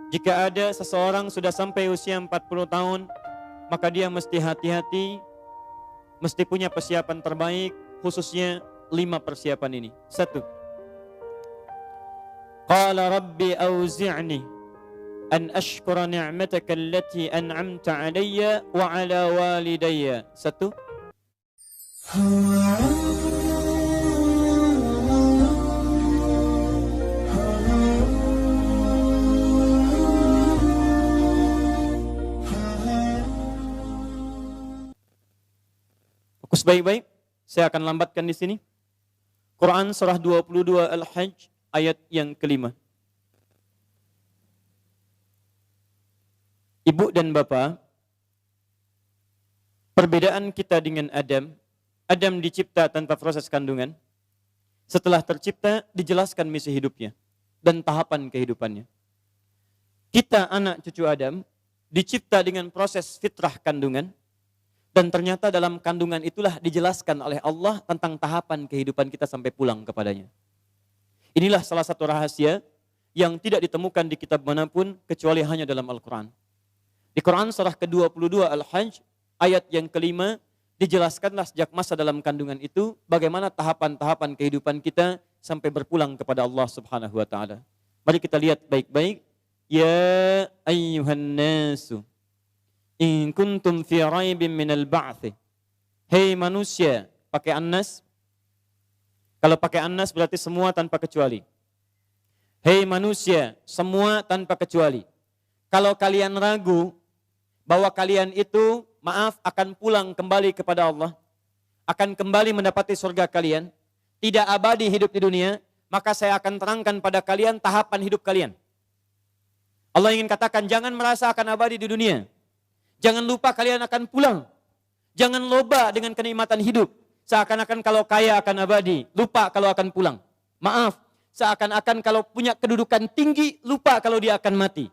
Jika ada seseorang sudah sampai usia 40 tahun, maka dia mesti hati-hati, mesti punya persiapan terbaik, khususnya 5 persiapan ini. 1. Qala rabbi auzi'ni an ashkura ni'mataka allati an'amta alayya wa ala walidayya. 1. Fokus baik-baik. Saya akan lambatkan di sini. Quran surah 22 Al-Hajj ayat yang kelima. Ibu dan bapa, perbedaan kita dengan Adam. Adam dicipta tanpa proses kandungan. Setelah tercipta, dijelaskan misi hidupnya dan tahapan kehidupannya. Kita anak cucu Adam dicipta dengan proses fitrah kandungan. Dan ternyata dalam kandungan itulah dijelaskan oleh Allah tentang tahapan kehidupan kita sampai pulang kepadanya. Inilah salah satu rahasia yang tidak ditemukan di kitab manapun kecuali hanya dalam Al-Quran. Di Quran surah ke-22 Al-Hajj ayat yang kelima dijelaskanlah sejak masa dalam kandungan itu bagaimana tahapan-tahapan kehidupan kita sampai berpulang kepada Allah Subhanahu wa taala. Mari kita lihat baik-baik. Ya ayyuhan nasu in kuntum fi raibin minal ba'thi. Hei manusia, pakai annas. Kalau pakai annas berarti semua tanpa kecuali. Hei manusia, semua tanpa kecuali. Kalau kalian ragu bahwa kalian itu, maaf, akan pulang kembali kepada Allah, akan kembali mendapati surga kalian, tidak abadi hidup di dunia, maka saya akan terangkan pada kalian tahapan hidup kalian. Allah ingin katakan, jangan merasa akan abadi di dunia. Jangan lupa kalian akan pulang. Jangan loba dengan kenikmatan hidup. Seakan-akan kalau kaya akan abadi, lupa kalau akan pulang. Maaf, seakan-akan kalau punya kedudukan tinggi, lupa kalau dia akan mati.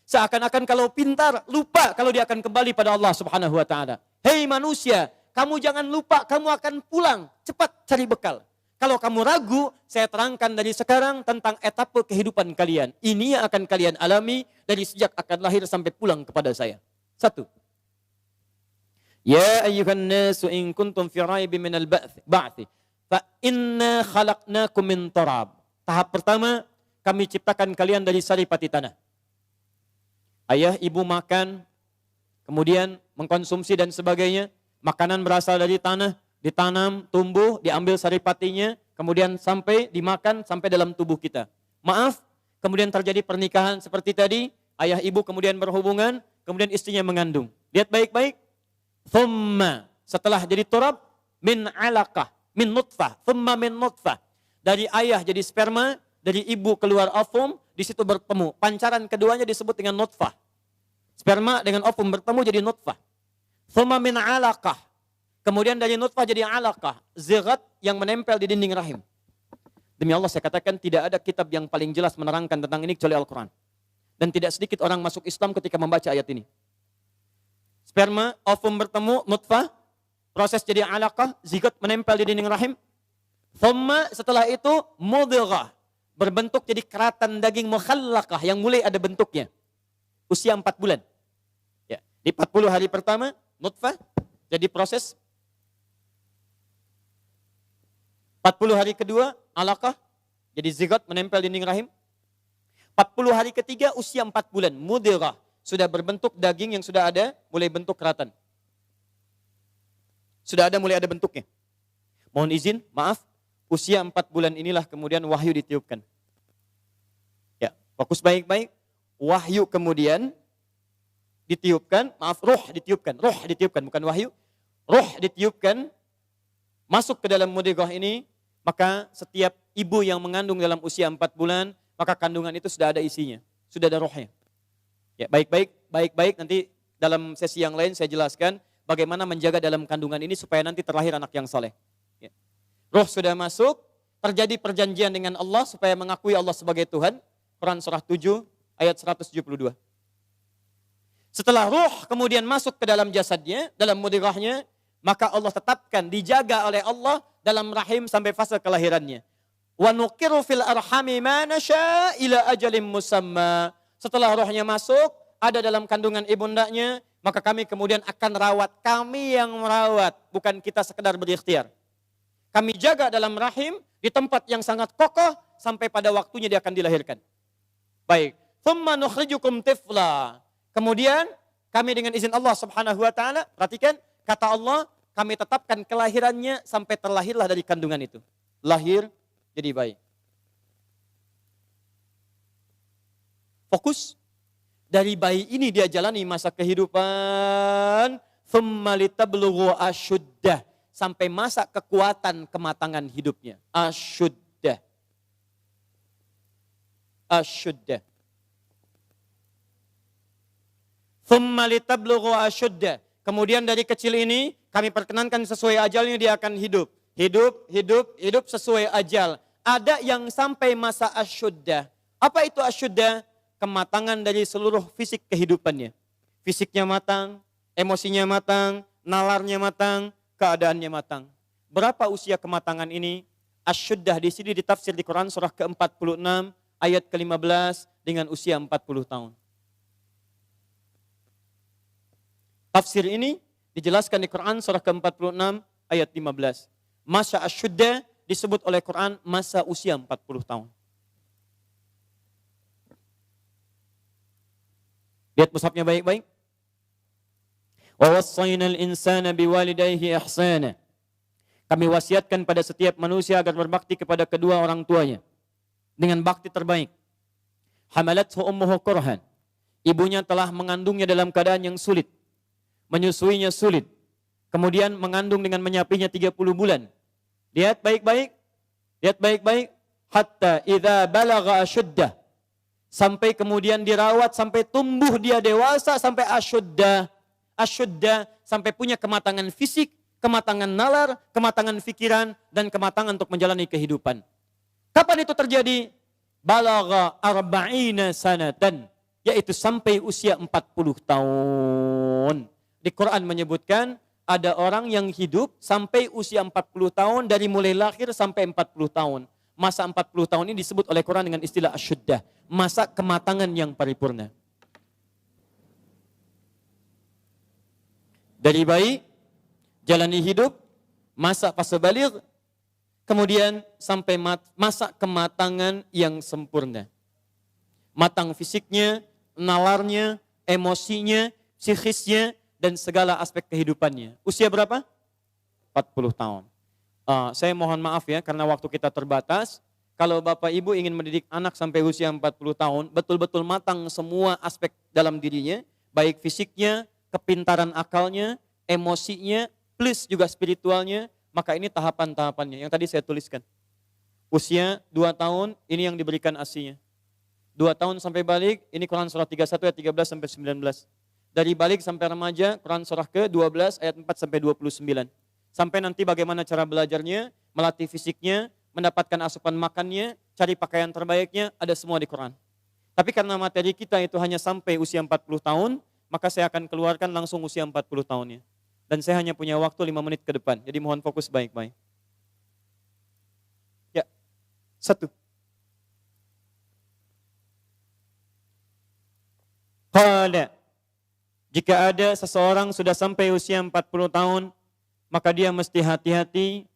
Seakan-akan kalau pintar, lupa kalau dia akan kembali pada Allah Subhanahu wa taala. Hei manusia, kamu jangan lupa kamu akan pulang. Cepat cari bekal. Kalau kamu ragu, saya terangkan dari sekarang tentang etapa kehidupan kalian. Ini yang akan kalian alami dari sejak akan lahir sampai pulang kepada saya. 1. Ya ayyuhan nasu in kuntum fi raibin minal ba'thi fa inna khalaqnakum min turab. Tahap pertama, kami ciptakan kalian dari saripati tanah. Ayah ibu makan, kemudian mengkonsumsi dan sebagainya. Makanan berasal dari tanah, ditanam, tumbuh, diambil saripatinya, kemudian sampai dimakan sampai dalam tubuh kita. Maaf, kemudian terjadi pernikahan seperti tadi, ayah ibu kemudian berhubungan, kemudian istrinya mengandung. Lihat baik-baik. Thumma, setelah jadi turab, min alaqah, min nutfah, thumma min nutfah. Dari ayah jadi sperma, dari ibu keluar ovum, di situ bertemu. Pancaran keduanya disebut dengan nutfah. Sperma dengan ovum bertemu jadi nutfah. Thumma min alaqah. Kemudian dari nutfah jadi alaqah, zigat yang menempel di dinding rahim. Demi Allah saya katakan tidak ada kitab yang paling jelas menerangkan tentang ini kecuali Al-Quran. Dan tidak sedikit orang masuk Islam ketika membaca ayat ini. Sperma, ovum bertemu, nutfah, proses jadi alaqah, zigot menempel di dinding rahim. Thumma, setelah itu, mudghah, berbentuk jadi keratan daging mukhallaqah yang mulai ada bentuknya. Usia 4 bulan. Ya, di 40 hari pertama, nutfah, jadi proses. 40 hari kedua, alaqah, jadi zigot menempel di dinding rahim. 40 hari ketiga usia 4 bulan, mudghah, sudah berbentuk daging yang sudah ada, mulai bentuk keratan. Sudah ada, mulai ada bentuknya. Mohon izin, maaf, usia 4 bulan inilah kemudian wahyu ditiupkan. Ya, fokus baik-baik. Wahyu kemudian ditiupkan, maaf, roh ditiupkan, bukan wahyu. Roh ditiupkan, masuk ke dalam mudghah ini, maka setiap ibu yang mengandung dalam usia 4 bulan, maka kandungan itu sudah ada isinya, sudah ada rohnya. Ya, baik-baik nanti dalam sesi yang lain saya jelaskan bagaimana menjaga dalam kandungan ini supaya nanti terlahir anak yang saleh. Ya. Roh sudah masuk, terjadi perjanjian dengan Allah supaya mengakui Allah sebagai Tuhan. Quran surah 7 ayat 172. Setelah roh kemudian masuk ke dalam jasadnya, dalam mudghahnya, maka Allah tetapkan, dijaga oleh Allah dalam rahim sampai fase kelahirannya. Wa nuqiru fil arhami ma nasya ila ajalin musamma. Setelah rohnya masuk, ada dalam kandungan ibundanya, maka kami kemudian akan rawat. Kami yang merawat, bukan kita sekedar berikhtiar. Kami jaga dalam rahim di tempat yang sangat kokoh sampai pada waktunya dia akan dilahirkan. Baik. Thumma nukhrijukum tifla. Kemudian kami dengan izin Allah Subhanahu wa taala, perhatikan kata Allah, kami tetapkan kelahirannya sampai terlahirlah dari kandungan itu. Lahir jadi bayi. Fokus. Dari bayi ini dia jalani masa kehidupan. Thumma litablughu asyuddah. Sampai masa kekuatan kematangan hidupnya. Asyuddah. Asyuddah. Thumma litablughu asyuddah. Kemudian dari kecil ini kami perkenankan sesuai ajalnya dia akan hidup. Hidup sesuai ajal. Ada yang sampai masa asyuddah. Apa itu asyuddah? Kematangan dari seluruh fisik kehidupannya. Fisiknya matang, emosinya matang, nalarnya matang, keadaannya matang. Berapa usia kematangan ini? Asyuddah di sini ditafsir di Quran surah ke-46 ayat ke-15 dengan usia 40 tahun. Tafsir ini dijelaskan di Quran surah ke-46 ayat 15. Masa asyuddah disebut oleh Quran masa usia 40 tahun. Lihat mushafnya baik-baik. Wa wassaynal insana biwalidayhi ihsana. Kami wasiatkan pada setiap manusia agar berbakti kepada kedua orang tuanya dengan bakti terbaik. Hamalathu ummuhu kurhan. Ibunya telah mengandungnya dalam keadaan yang sulit. Menyusuinya sulit. Kemudian mengandung dengan menyapinya 30 bulan. Lihat baik-baik. Lihat baik-baik. Hatta idza balagha asyuddah. Sampai kemudian dirawat, sampai tumbuh dia dewasa, sampai asyuddah. Asyuddah, sampai punya kematangan fisik, kematangan nalar, kematangan pikiran, dan kematangan untuk menjalani kehidupan. Kapan itu terjadi? Balagha arba'ina sanatan, yaitu sampai usia 40 tahun. Di Quran menyebutkan, ada orang yang hidup sampai usia 40 tahun, dari mulai lahir sampai 40 tahun. Masa 40 tahun ini disebut oleh Quran dengan istilah asyuddah. Masa kematangan yang paripurna. Dari bayi, jalani hidup, masa fase baligh, kemudian sampai masa kematangan yang sempurna. Matang fisiknya, nalarnya, emosinya, psikisnya, dan segala aspek kehidupannya. Usia berapa? 40 tahun. Saya mohon maaf ya, karena waktu kita terbatas. Kalau Bapak Ibu ingin mendidik anak sampai usia 40 tahun, betul-betul matang semua aspek dalam dirinya, baik fisiknya, kepintaran akalnya, emosinya, plus juga spiritualnya, maka ini tahapan-tahapannya yang tadi saya tuliskan. Usia 2 tahun, ini yang diberikan ASI-nya. 2 tahun sampai balik, ini Quran surah 31 ayat 13 sampai 19. Dari balik sampai remaja, Quran surah ke-12 ayat 4 sampai 29. Sampai nanti bagaimana cara belajarnya, melatih fisiknya, mendapatkan asupan makannya, cari pakaian terbaiknya, ada semua di Quran. Tapi karena materi kita itu hanya sampai usia 40 tahun, maka saya akan keluarkan langsung usia 40 tahunnya. Dan saya hanya punya waktu 5 menit ke depan, jadi mohon fokus baik-baik. Ya, 1. Qala, jika ada seseorang sudah sampai usia 40 tahun, maka dia mesti hati-hati,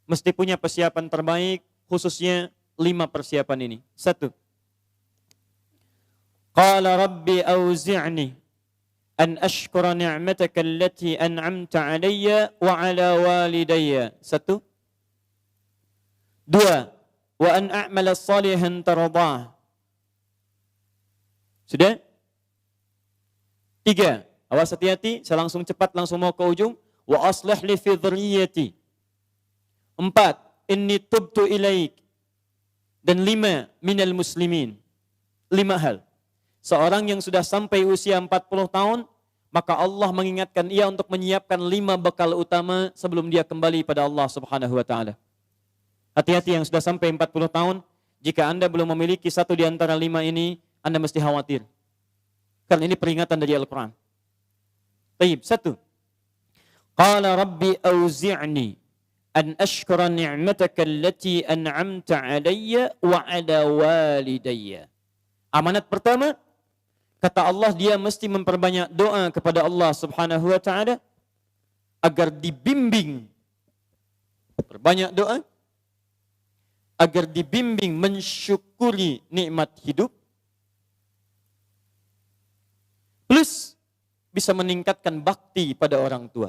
mesti punya persiapan terbaik, khususnya 5 persiapan ini. 1. Qala rabbi auzi'ni an ashkura ni'mataka allati an'amta alayya wa ala walidayya. 1. 2. Wa an a'mala salihan tardah. Sudah? 3. Awas hati-hati, saya langsung cepat, langsung mau ke ujung. Wa aslih li fi dhurriyyati. 4. Inni tubtu ilaik. Dan 5. Minal muslimin. 5 hal. Seorang yang sudah sampai usia 40 tahun, maka Allah mengingatkan ia untuk menyiapkan 5 bekal utama sebelum dia kembali pada Allah Subhanahu wa taala. Hati-hati yang sudah sampai 40 tahun, jika Anda belum memiliki satu di antara 5 ini, Anda mesti khawatir. Karena ini peringatan dari Al-Quran. Baik, 1. Qala rabbi auzi'ni an ashkura ni'mataka allati an'amta alayya wa ala walidayya. Amanat pertama, kata Allah, dia mesti memperbanyak doa kepada Allah Subhanahu wa taala agar dibimbing. Perbanyak doa agar dibimbing mensyukuri nikmat hidup. Plus bisa meningkatkan bakti pada orang tua.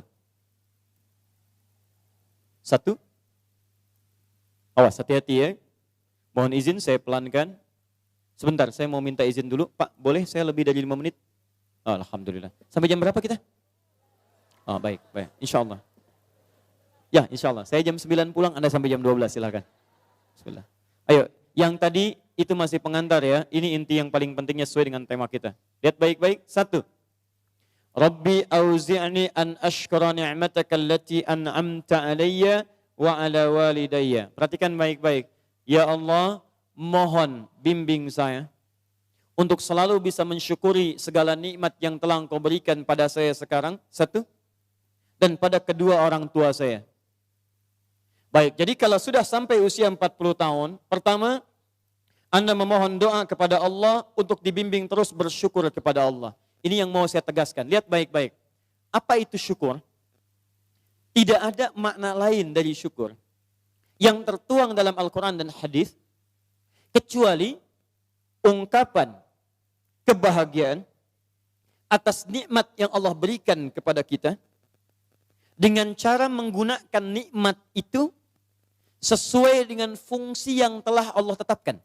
Satu. Awas, hati-hati ya. Mohon izin saya pelankan. Sebentar, saya mau minta izin dulu. Pak, boleh saya lebih dari 5 menit? Oh, alhamdulillah. Sampai jam berapa kita? Oh, baik. Insya Allah. Ya, insya Allah. Saya jam 9 pulang, Anda sampai jam 12, silakan. Bismillah. Ayo, yang tadi itu masih pengantar ya. Ini inti yang paling pentingnya sesuai dengan tema kita. Lihat baik-baik. 1. Rabbi auzi'ni an ashkura ni'mataka allati an'amta alayya wa ala walidayya. Perhatikan baik-baik. Ya Allah, mohon bimbing saya untuk selalu bisa mensyukuri segala nikmat yang telah Engkau berikan pada saya sekarang. 1. Dan pada kedua orang tua saya. Baik, jadi kalau sudah sampai usia 40 tahun, pertama, Anda memohon doa kepada Allah untuk dibimbing terus bersyukur kepada Allah. Ini yang mau saya tegaskan. Lihat baik-baik. Apa itu syukur? Tidak ada makna lain dari syukur yang tertuang dalam Al-Quran dan hadis kecuali ungkapan kebahagiaan atas nikmat yang Allah berikan kepada kita dengan cara menggunakan nikmat itu sesuai dengan fungsi yang telah Allah tetapkan.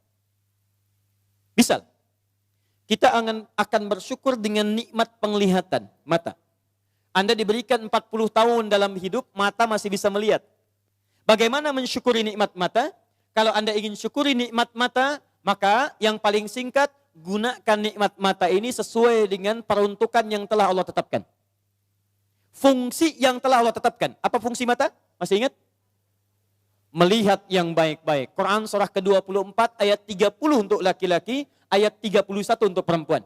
Misal, kita akan bersyukur dengan nikmat penglihatan mata. Anda diberikan 40 tahun dalam hidup, mata masih bisa melihat. Bagaimana mensyukuri nikmat mata? Kalau Anda ingin syukuri nikmat mata, maka yang paling singkat, gunakan nikmat mata ini sesuai dengan peruntukan yang telah Allah tetapkan. Fungsi yang telah Allah tetapkan. Apa fungsi mata? Masih ingat? Melihat yang baik-baik. Quran surah ke-24 ayat 30 untuk laki-laki, ayat 31 untuk perempuan.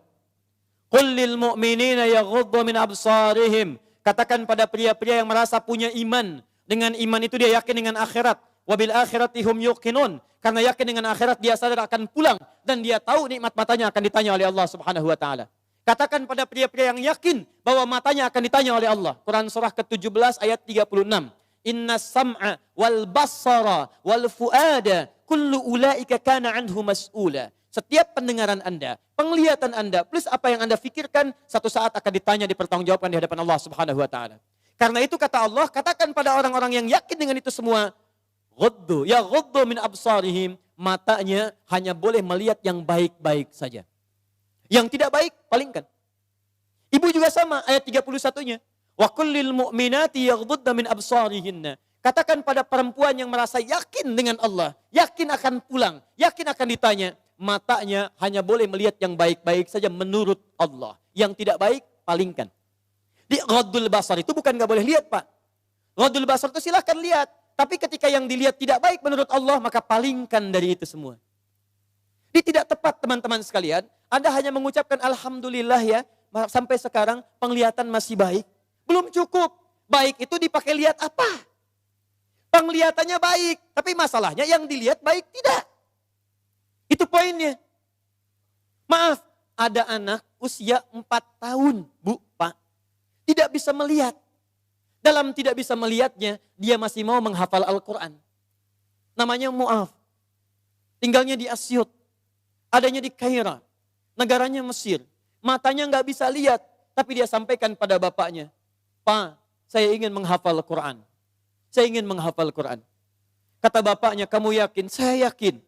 Qul lil mu'minina yaghuddu min absarihim. Katakan pada pria-pria yang merasa punya iman. Dengan iman itu dia yakin dengan akhirat. Wabil akhirati hum yuqinun. Karena yakin dengan akhirat dia sadar akan pulang. Dan dia tahu nikmat matanya akan ditanya oleh Allah Subhanahu wa ta'ala. Katakan pada pria-pria yang yakin bahwa matanya akan ditanya oleh Allah. Quran surah ke-17 ayat 36. Inna sam'a wal basara wal fuada kullu ulaika kana anhu mas'ula. Setiap pendengaran Anda, penglihatan Anda, plus apa yang Anda fikirkan, satu saat akan ditanya, dipertanggungjawabkan di hadapan Allah Subhanahu wa ta'ala. Karena itu kata Allah, katakan pada orang-orang yang yakin dengan itu semua, ghuddu min absarihim, matanya hanya boleh melihat yang baik-baik saja. Yang tidak baik, palingkan. Ibu juga sama, ayat 31-nya. Wa kullil mu'minati yaghdudna min absarihinna. Katakan pada perempuan yang merasa yakin dengan Allah, yakin akan pulang, yakin akan ditanya, matanya hanya boleh melihat yang baik-baik saja menurut Allah. Yang tidak baik, palingkan. Di ghaddul basar itu bukan gak boleh lihat, Pak. Ghaddul basar itu silahkan lihat. Tapi ketika yang dilihat tidak baik menurut Allah, maka palingkan dari itu semua. Ini tidak tepat, teman-teman sekalian. Anda hanya mengucapkan Alhamdulillah ya, sampai sekarang penglihatan masih baik. Belum cukup. Baik itu dipakai lihat apa? Penglihatannya baik. Tapi masalahnya yang dilihat baik tidak. Itu poinnya. Maaf, ada anak usia 4 tahun, Bu, Pak. Tidak bisa melihat. Dalam tidak bisa melihatnya, dia masih mau menghafal Al-Quran. Namanya Mu'af. Tinggalnya di Asyut. Adanya di Kaira. Negaranya Mesir. Matanya nggak bisa lihat. Tapi dia sampaikan pada bapaknya. Pak, saya ingin menghafal Al-Quran. Saya ingin menghafal Al-Quran. Kata bapaknya, kamu yakin? Saya yakin.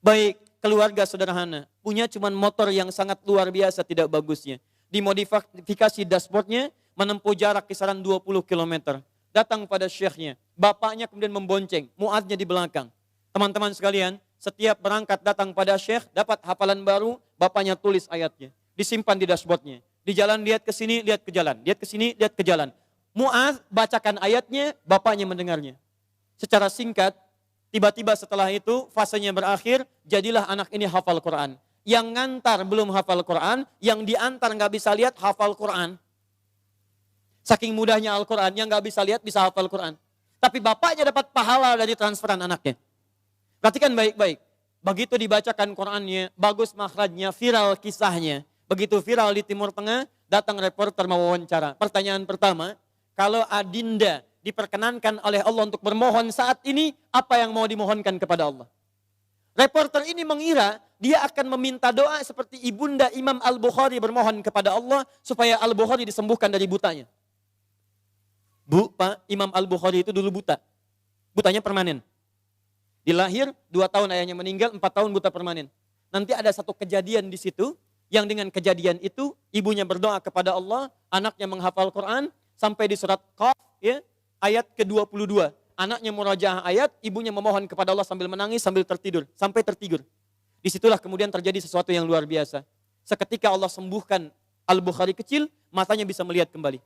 Baik, keluarga sederhana. Punya cuman motor yang sangat luar biasa tidak bagusnya. Dimodifikasi dashboardnya, menempuh jarak kisaran 20 km. Datang pada syekhnya. Bapaknya kemudian membonceng. Mu'adznya di belakang. Teman-teman sekalian, setiap berangkat datang pada syekh, dapat hafalan baru, bapaknya tulis ayatnya. Disimpan di dashboardnya. Di jalan lihat ke sini, lihat ke jalan. Lihat ke sini, lihat ke jalan. Mu'adz bacakan ayatnya, bapaknya mendengarnya. Secara singkat, tiba-tiba setelah itu, fasenya berakhir, jadilah anak ini hafal Quran. Yang ngantar belum hafal Quran, yang diantar nggak bisa lihat, hafal Quran. Saking mudahnya Al-Quran, yang nggak bisa lihat, bisa hafal Quran. Tapi bapaknya dapat pahala dari transferan anaknya. Perhatikan baik-baik. Begitu dibacakan Qur'annya, bagus makhrajnya, viral kisahnya. Begitu viral di Timur Tengah, datang reporter mewawancara. Pertanyaan pertama, kalau adinda diperkenankan oleh Allah untuk bermohon saat ini, apa yang mau dimohonkan kepada Allah? Reporter ini mengira dia akan meminta doa seperti ibunda Imam Al-Bukhari bermohon kepada Allah supaya Al-Bukhari disembuhkan dari butanya. Bu, Pak, Imam Al-Bukhari itu dulu buta. Butanya permanen. Dilahir, 2 tahun ayahnya meninggal, 4 tahun buta permanen. Nanti ada satu kejadian di situ, yang dengan kejadian itu, ibunya berdoa kepada Allah, anaknya menghafal Quran, sampai di surat Qaf, ya, ayat ke-22. Anaknya murajaah ayat, ibunya memohon kepada Allah sambil menangis, sambil tertidur. Sampai tertidur. Disitulah kemudian terjadi sesuatu yang luar biasa. Seketika Allah sembuhkan Al-Bukhari kecil, matanya bisa melihat kembali.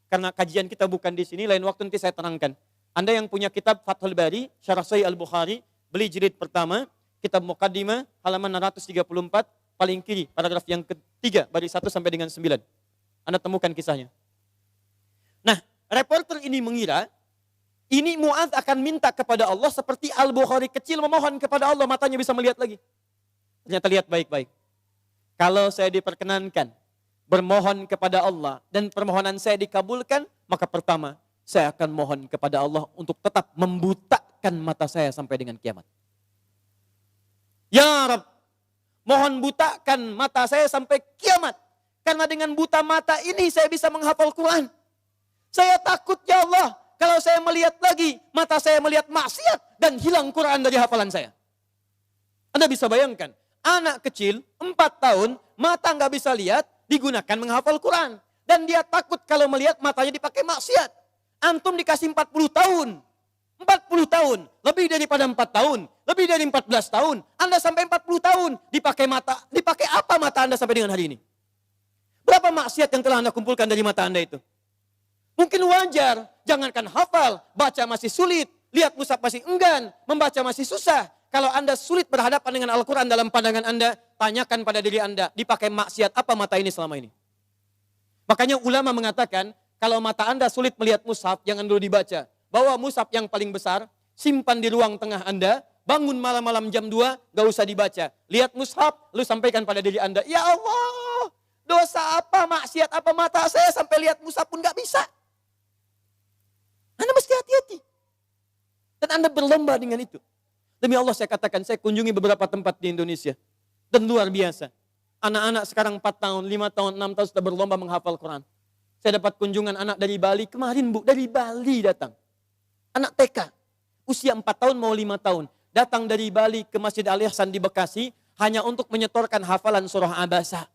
Karena kajian kita bukan di sini, lain waktu nanti saya terangkan. Anda yang punya kitab Fathul Bari, Syarah Sahih Al-Bukhari, beli jilid pertama, kitab Muqaddimah, halaman 634, paling kiri, paragraf yang ketiga, dari 1 sampai dengan 9. Anda temukan kisahnya. Nah, reporter ini mengira, ini Mu'adz akan minta kepada Allah seperti Al-Bukhari kecil memohon kepada Allah, matanya bisa melihat lagi. Ternyata lihat baik-baik. Kalau saya diperkenankan bermohon kepada Allah dan permohonan saya dikabulkan, maka pertama, saya akan mohon kepada Allah untuk tetap membutakan mata saya sampai dengan kiamat. Ya Rabb, mohon butakan mata saya sampai kiamat. Karena dengan buta mata ini saya bisa menghafal Quran. Saya takut ya Allah, kalau saya melihat lagi, mata saya melihat maksiat dan hilang Quran dari hafalan saya. Anda bisa bayangkan, anak kecil 4 tahun, mata nggak bisa lihat, digunakan menghafal Quran. Dan dia takut kalau melihat matanya dipakai maksiat. Antum dikasih 40 tahun. 40 tahun. Lebih daripada 4 tahun. Lebih dari 14 tahun. Anda sampai 40 tahun. Dipakai mata. Dipakai apa mata Anda sampai dengan hari ini? Berapa maksiat yang telah Anda kumpulkan dari mata Anda itu? Mungkin wajar. Jangankan hafal. Baca masih sulit. Lihat mushaf masih enggan. Membaca masih susah. Kalau Anda sulit berhadapan dengan Al-Quran dalam pandangan Anda, tanyakan pada diri Anda. Dipakai maksiat apa mata ini selama ini? Makanya ulama mengatakan, kalau mata Anda sulit melihat mushaf, jangan dulu dibaca. Bawa mushaf yang paling besar, simpan di ruang tengah Anda, bangun malam-malam jam 2, gak usah dibaca. Lihat mushaf, lalu sampaikan pada diri Anda, ya Allah, dosa apa, maksiat apa mata saya sampai lihat mushaf pun gak bisa. Anda mesti hati-hati. Dan Anda berlomba dengan itu. Demi Allah saya katakan, saya kunjungi beberapa tempat di Indonesia. Dan luar biasa. Anak-anak sekarang 4 tahun, 5 tahun, 6 tahun sudah berlomba menghafal Quran. Saya dapat kunjungan anak dari Bali kemarin, Bu, dari Bali datang. Anak TK, usia 4 tahun mau 5 tahun. Datang dari Bali ke Masjid Al-Ihsan di Bekasi, hanya untuk menyetorkan hafalan surah Abasa.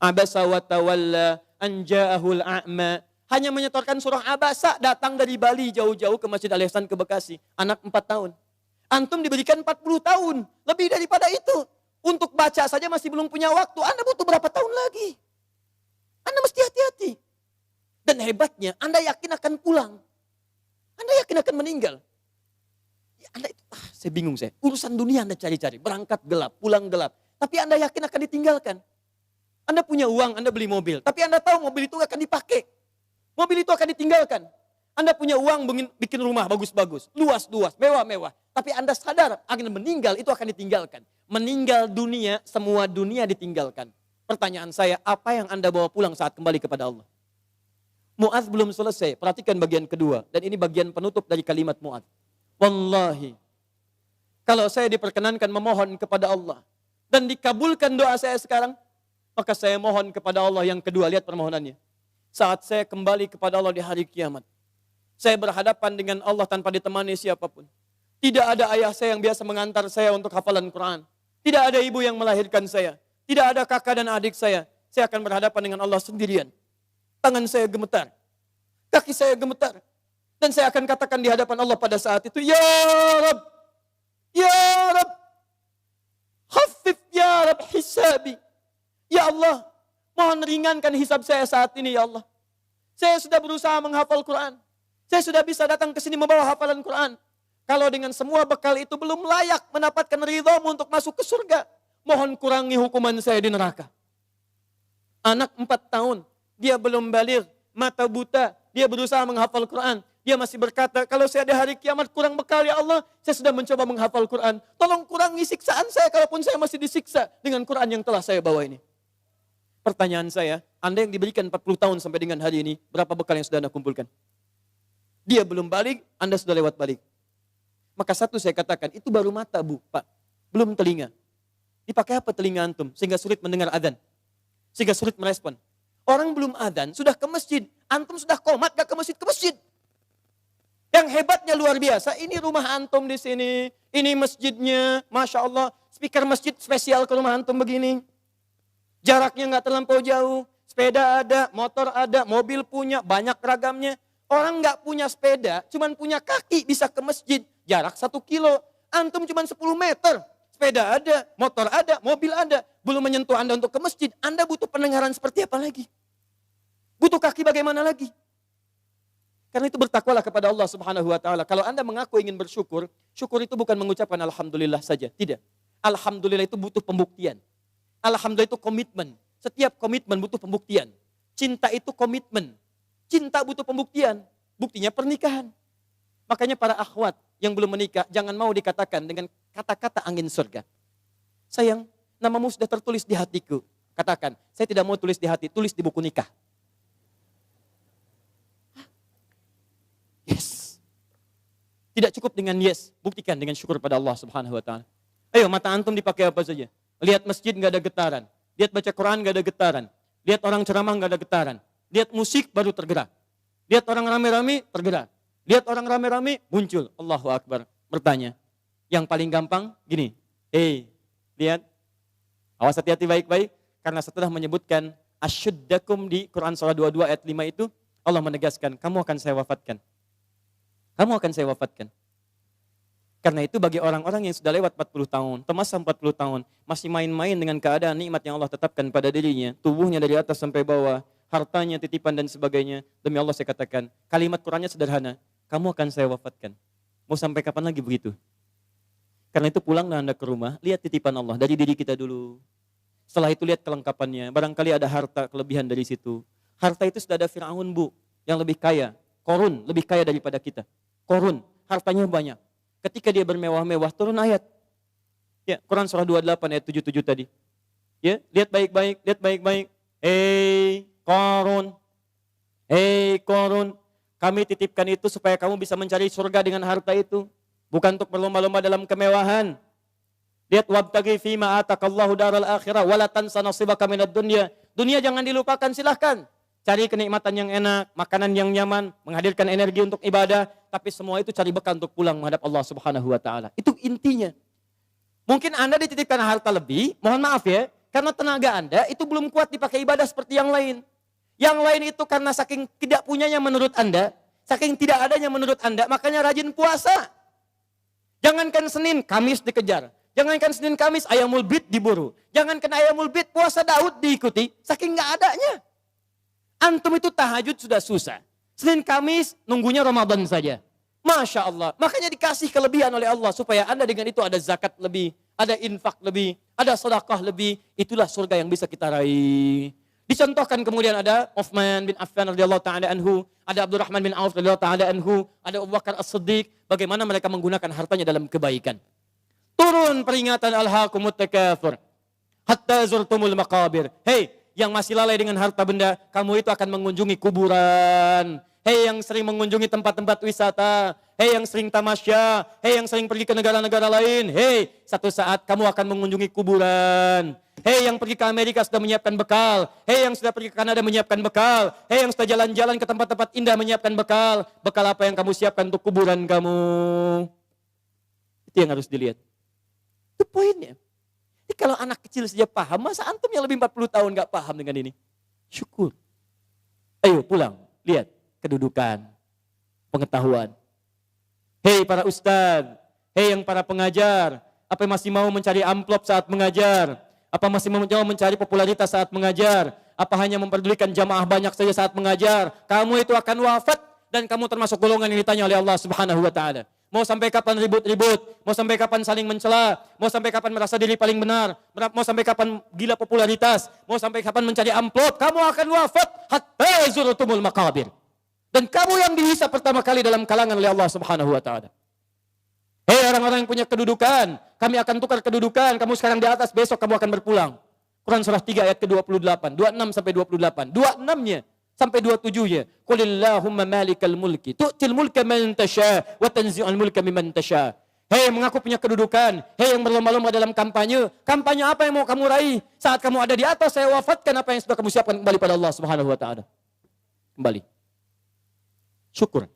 Abasa wa tawalla an ja'ahul a'ma. Hanya menyetorkan surah Abasa, datang dari Bali jauh-jauh ke Masjid Al-Ihsan ke Bekasi. Anak 4 tahun. Antum diberikan 40 tahun, lebih daripada itu. Untuk baca saja masih belum punya waktu. Anda butuh berapa tahun lagi? Anda mesti hati-hati. Dan hebatnya, Anda yakin akan pulang. Anda yakin akan meninggal. Ya, Anda itu, saya bingung saya. Urusan dunia Anda cari-cari. Berangkat gelap, pulang gelap. Tapi Anda yakin akan ditinggalkan. Anda punya uang, Anda beli mobil. Tapi Anda tahu mobil itu akan dipakai. Mobil itu akan ditinggalkan. Anda punya uang bikin rumah bagus-bagus. Luas-luas, mewah-mewah. Tapi Anda sadar akan meninggal, itu akan ditinggalkan. Meninggal dunia, semua dunia ditinggalkan. Pertanyaan saya, apa yang Anda bawa pulang saat kembali kepada Allah? Mu'adz belum selesai, perhatikan bagian kedua. Dan ini bagian penutup dari kalimat Mu'adz. Wallahi, kalau saya diperkenankan memohon kepada Allah, dan dikabulkan doa saya sekarang, maka saya mohon kepada Allah yang kedua, lihat permohonannya. Saat saya kembali kepada Allah di hari kiamat, saya berhadapan dengan Allah tanpa ditemani siapapun. Tidak ada ayah saya yang biasa mengantar saya untuk hafalan Quran. Tidak ada ibu yang melahirkan saya. Tidak ada kakak dan adik saya. Saya akan berhadapan dengan Allah sendirian. Tangan saya gemetar. Kaki saya gemetar. Dan saya akan katakan di hadapan Allah pada saat itu, Ya Rabb, Ya Rabb, khaffif Ya Rabb hisabi. Ya Allah, mohon ringankan hisab saya saat ini ya Allah. Saya sudah berusaha menghafal Quran. Saya sudah bisa datang ke sini membawa hafalan Quran. Kalau dengan semua bekal itu belum layak mendapatkan ridhamu untuk masuk ke surga, mohon kurangi hukuman saya di neraka. Anak 4 tahun, dia belum baligh, mata buta, dia berusaha menghafal Quran. Dia masih berkata, kalau saya ada hari kiamat kurang bekal ya Allah, saya sudah mencoba menghafal Quran. Tolong kurangi siksaan saya kalaupun saya masih disiksa dengan Quran yang telah saya bawa ini. Pertanyaan saya, Anda yang diberikan 40 tahun sampai dengan hari ini, berapa bekal yang sudah Anda kumpulkan? Dia belum balik, Anda sudah lewat balik. Maka satu saya katakan, itu baru mata Bu, Pak. Belum telinga. Dipakai apa telinga antum? Sehingga sulit mendengar adzan. Sehingga sulit merespon. Orang belum adzan, sudah ke masjid. Antum sudah komat, gak ke masjid, ke masjid. Yang hebatnya luar biasa, ini rumah antum di sini. Ini masjidnya, Masya Allah. Speaker masjid spesial ke rumah antum begini. Jaraknya gak terlampau jauh. Sepeda ada, motor ada, mobil punya, banyak ragamnya. Orang gak punya sepeda, cuman punya kaki bisa ke masjid. Jarak 1 kilo, antum cuman 10 meter. Sepeda ada, motor ada, mobil ada. Belum menyentuh Anda untuk ke masjid. Anda butuh pendengaran seperti apa lagi? Butuh kaki bagaimana lagi? Karena itu bertakwalah kepada Allah Subhanahu wa taala. Kalau Anda mengaku ingin bersyukur, syukur itu bukan mengucapkan alhamdulillah saja, tidak. Alhamdulillah itu butuh pembuktian. Alhamdulillah itu komitmen. Setiap komitmen butuh pembuktian. Cinta itu komitmen. Cinta butuh pembuktian. Buktinya pernikahan. Makanya para akhwat yang belum menikah, jangan mau dikatakan dengan kata-kata angin surga. Sayang, namamu sudah tertulis di hatiku. Katakan, saya tidak mau tulis di hati, tulis di buku nikah. Yes. Tidak cukup dengan yes, buktikan dengan syukur pada Allah Subhanahu wa taala. Ayo, mata antum dipakai apa saja? Lihat masjid enggak ada getaran, lihat baca Quran enggak ada getaran, lihat orang ceramah enggak ada getaran, lihat musik baru tergerak. Lihat orang rame-rame tergerak. Lihat orang rame-rame muncul, Allahu Akbar. Bertanya, yang paling gampang gini. Lihat. Awas hati-hati baik-baik karena setelah menyebutkan asyuddakum di Quran surah 22 ayat 5 itu, Allah menegaskan, kamu akan saya wafatkan. Kamu akan saya wafatkan. Karena itu bagi orang-orang yang sudah lewat 40 tahun, masa 40 tahun, masih main-main dengan keadaan nikmat yang Allah tetapkan pada dirinya, tubuhnya dari atas sampai bawah, hartanya, titipan dan sebagainya, demi Allah saya katakan, kalimat Qurannya sederhana, kamu akan saya wafatkan. Mau sampai kapan lagi begitu? Karena itu pulanglah Anda ke rumah, lihat titipan Allah dari diri kita dulu. Setelah itu lihat kelengkapannya, barangkali ada harta kelebihan dari situ. Harta itu sudah ada Fir'aun Bu, yang lebih kaya, Korun lebih kaya daripada kita. Korun, hartanya banyak. Ketika dia bermewah-mewah, turun ayat. Ya, Quran surah 28 ayat 77 tadi. Ya, lihat baik-baik, lihat baik-baik. Korun, Korun, kami titipkan itu supaya kamu bisa mencari surga dengan harta itu. Bukan untuk berlomba-lomba dalam kemewahan. Lihat wabtaghi fima atakallahu daral akhirah wala tansa nasibaka minad dunya. Dunia jangan dilupakan, silahkan. Cari kenikmatan yang enak, makanan yang nyaman, menghadirkan energi untuk ibadah, tapi semua itu cari bekal untuk pulang menghadap Allah Subhanahu wa taala. Itu intinya. Mungkin Anda dititipkan harta lebih, mohon maaf ya, karena tenaga Anda itu belum kuat dipakai ibadah seperti yang lain. Yang lain itu karena saking tidak punyanya menurut Anda, saking tidak adanya menurut Anda, makanya rajin puasa. Jangankan Senin, Kamis dikejar. Jangankan Senin, Kamis, ayamul bid diburu. Jangankan ayamul bid, puasa Daud diikuti, saking nggak adanya. Antum itu tahajud sudah susah. Senin Kamis nunggunya Ramadan saja. Masya Allah. Makanya dikasih kelebihan oleh Allah. Supaya Anda dengan itu ada zakat lebih. Ada infak lebih. Ada sedekah lebih. Itulah surga yang bisa kita raih. Dicontohkan kemudian ada Uthman bin Affan radhiyallahu ta'ala anhu. Ada Abdurrahman bin Auf radhiyallahu ta'ala anhu. Ada Abu Bakar As-Siddiq. Bagaimana mereka menggunakan hartanya dalam kebaikan. Turun peringatan alhaakumut takatsur. Hatta zurtumul maqabir. Hei, yang masih lalai dengan harta benda, kamu itu akan mengunjungi kuburan. Hei yang sering mengunjungi tempat-tempat wisata. Hei yang sering tamasya. Hei yang sering pergi ke negara-negara lain. Hei, satu saat kamu akan mengunjungi kuburan. Hei yang pergi ke Amerika sudah menyiapkan bekal. Hei yang sudah pergi ke Kanada menyiapkan bekal. Hei yang sudah jalan-jalan ke tempat-tempat indah menyiapkan bekal. Bekal apa yang kamu siapkan untuk kuburan kamu? Itu yang harus dilihat. Itu poinnya. Jadi kalau anak kecil saja paham, masa antum yang lebih 40 tahun gak paham dengan ini? Syukur. Ayo pulang, lihat kedudukan, pengetahuan. Hei para ustadz, hei yang para pengajar, apa masih mau mencari amplop saat mengajar? Apa masih mau mencari popularitas saat mengajar? Apa hanya memperdulikan jamaah banyak saja saat mengajar? Kamu itu akan wafat dan kamu termasuk golongan yang ditanya oleh Allah Subhanahu wa taala. Mau sampai kapan ribut-ribut? Mau sampai kapan saling mencela? Mau sampai kapan merasa diri paling benar? Mau sampai kapan gila popularitas? Mau sampai kapan mencari amplop? Kamu akan wafat hatta zurtumul maqabir. Dan kamu yang dihisab pertama kali dalam kalangan oleh Allah Subhanahu wa taala. Hei orang-orang yang punya kedudukan, kami akan tukar kedudukan, kamu sekarang di atas, besok kamu akan berpulang. Quran surah 3 ayat ke-28, 26 sampai 28. 26-nya sampai 27-nya. Qulillahumma malikal mulki, tu'til mulka man tasha wa tanzi'ul mulka mimman tasha. Hei mengaku punya kedudukan, hei yang berlomba-lomba dalam kampanye. Kampanye apa yang mau kamu raih? Saat kamu ada di atas, saya wafatkan apa yang sudah kamu siapkan kembali pada Allah Subhanahu wa taala. Kembali. Syukur.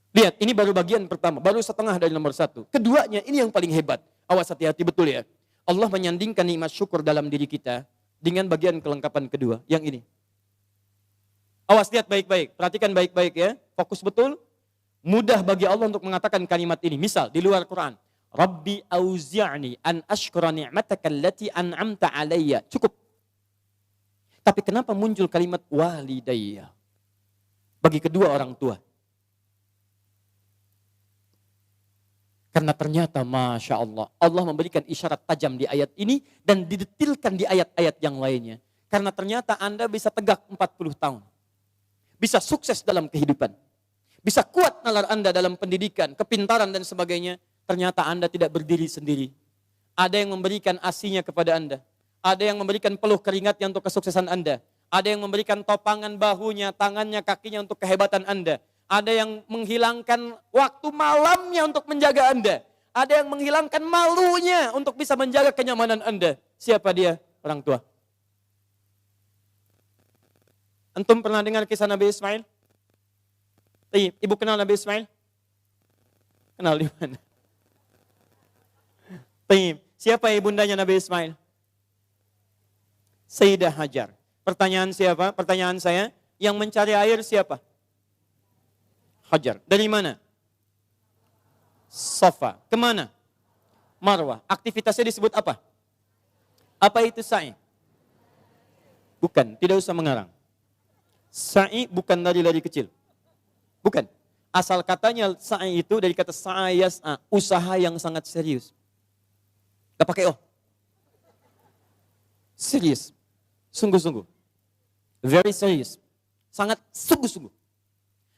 Lihat, ini baru bagian pertama, baru setengah dari nomor 1. Keduanya, ini yang paling hebat. Awas, hati-hati betul ya. Allah menyandingkan nikmat syukur dalam diri kita dengan bagian kelengkapan kedua, yang ini. Awas, lihat baik-baik, perhatikan baik-baik ya. Fokus betul. Mudah bagi Allah untuk mengatakan kalimat ini. Misal di luar Quran, Rabbi auzi'ni an ashkura ni'mataka allati an'amta alayya. Cukup. Tapi kenapa muncul kalimat walidayya? Bagi kedua orang tua. Karena ternyata Masya Allah, Allah memberikan isyarat tajam di ayat ini dan didetilkan di ayat-ayat yang lainnya. Karena ternyata Anda bisa tegak 40 tahun. Bisa sukses dalam kehidupan. Bisa kuat nalar Anda dalam pendidikan, kepintaran dan sebagainya. Ternyata Anda tidak berdiri sendiri. Ada yang memberikan asinya kepada Anda. Ada yang memberikan peluh keringatnya untuk kesuksesan Anda. Ada yang memberikan topangan bahunya, tangannya, kakinya untuk kehebatan Anda. Ada yang menghilangkan waktu malamnya untuk menjaga Anda. Ada yang menghilangkan malunya untuk bisa menjaga kenyamanan Anda. Siapa dia? Orang tua. Antum pernah dengar kisah Nabi Ismail? Ibu kenal Nabi Ismail? Kenal di mana? Siapa ibundanya Nabi Ismail? Sayyidah Hajar. Pertanyaan siapa? Pertanyaan saya, yang mencari air siapa? Hajar. Dari mana? Safa. Kemana? Marwah. Aktivitasnya disebut apa? Apa itu sa'i? Bukan, tidak usah mengarang. Sa'i bukan lari-lari kecil. Bukan. Asal katanya sa'i itu dari kata sa'ayas'a, usaha yang sangat serius. Gak pakai oh. Serius. Sungguh-sungguh. Very serious. Sangat sungguh-sungguh.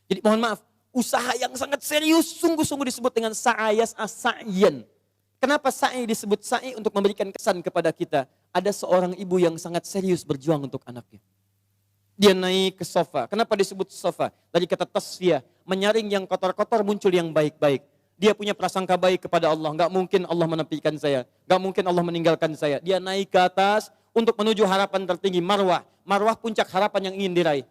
Jadi mohon maaf, usaha yang sangat serius, sungguh-sungguh disebut dengan sa'ayas'a sa'yan. Kenapa sa'i disebut sa'i? Untuk memberikan kesan kepada kita. Ada seorang ibu yang sangat serius berjuang untuk anaknya. Dia naik ke sofa. Kenapa disebut sofa? Dari kata tasfiyah, menyaring yang kotor-kotor muncul yang baik-baik. Dia punya prasangka baik kepada Allah. Gak mungkin Allah menepikan saya. Gak mungkin Allah meninggalkan saya. Dia naik ke atas untuk menuju harapan tertinggi, marwah. Marwah puncak harapan yang ingin diraih.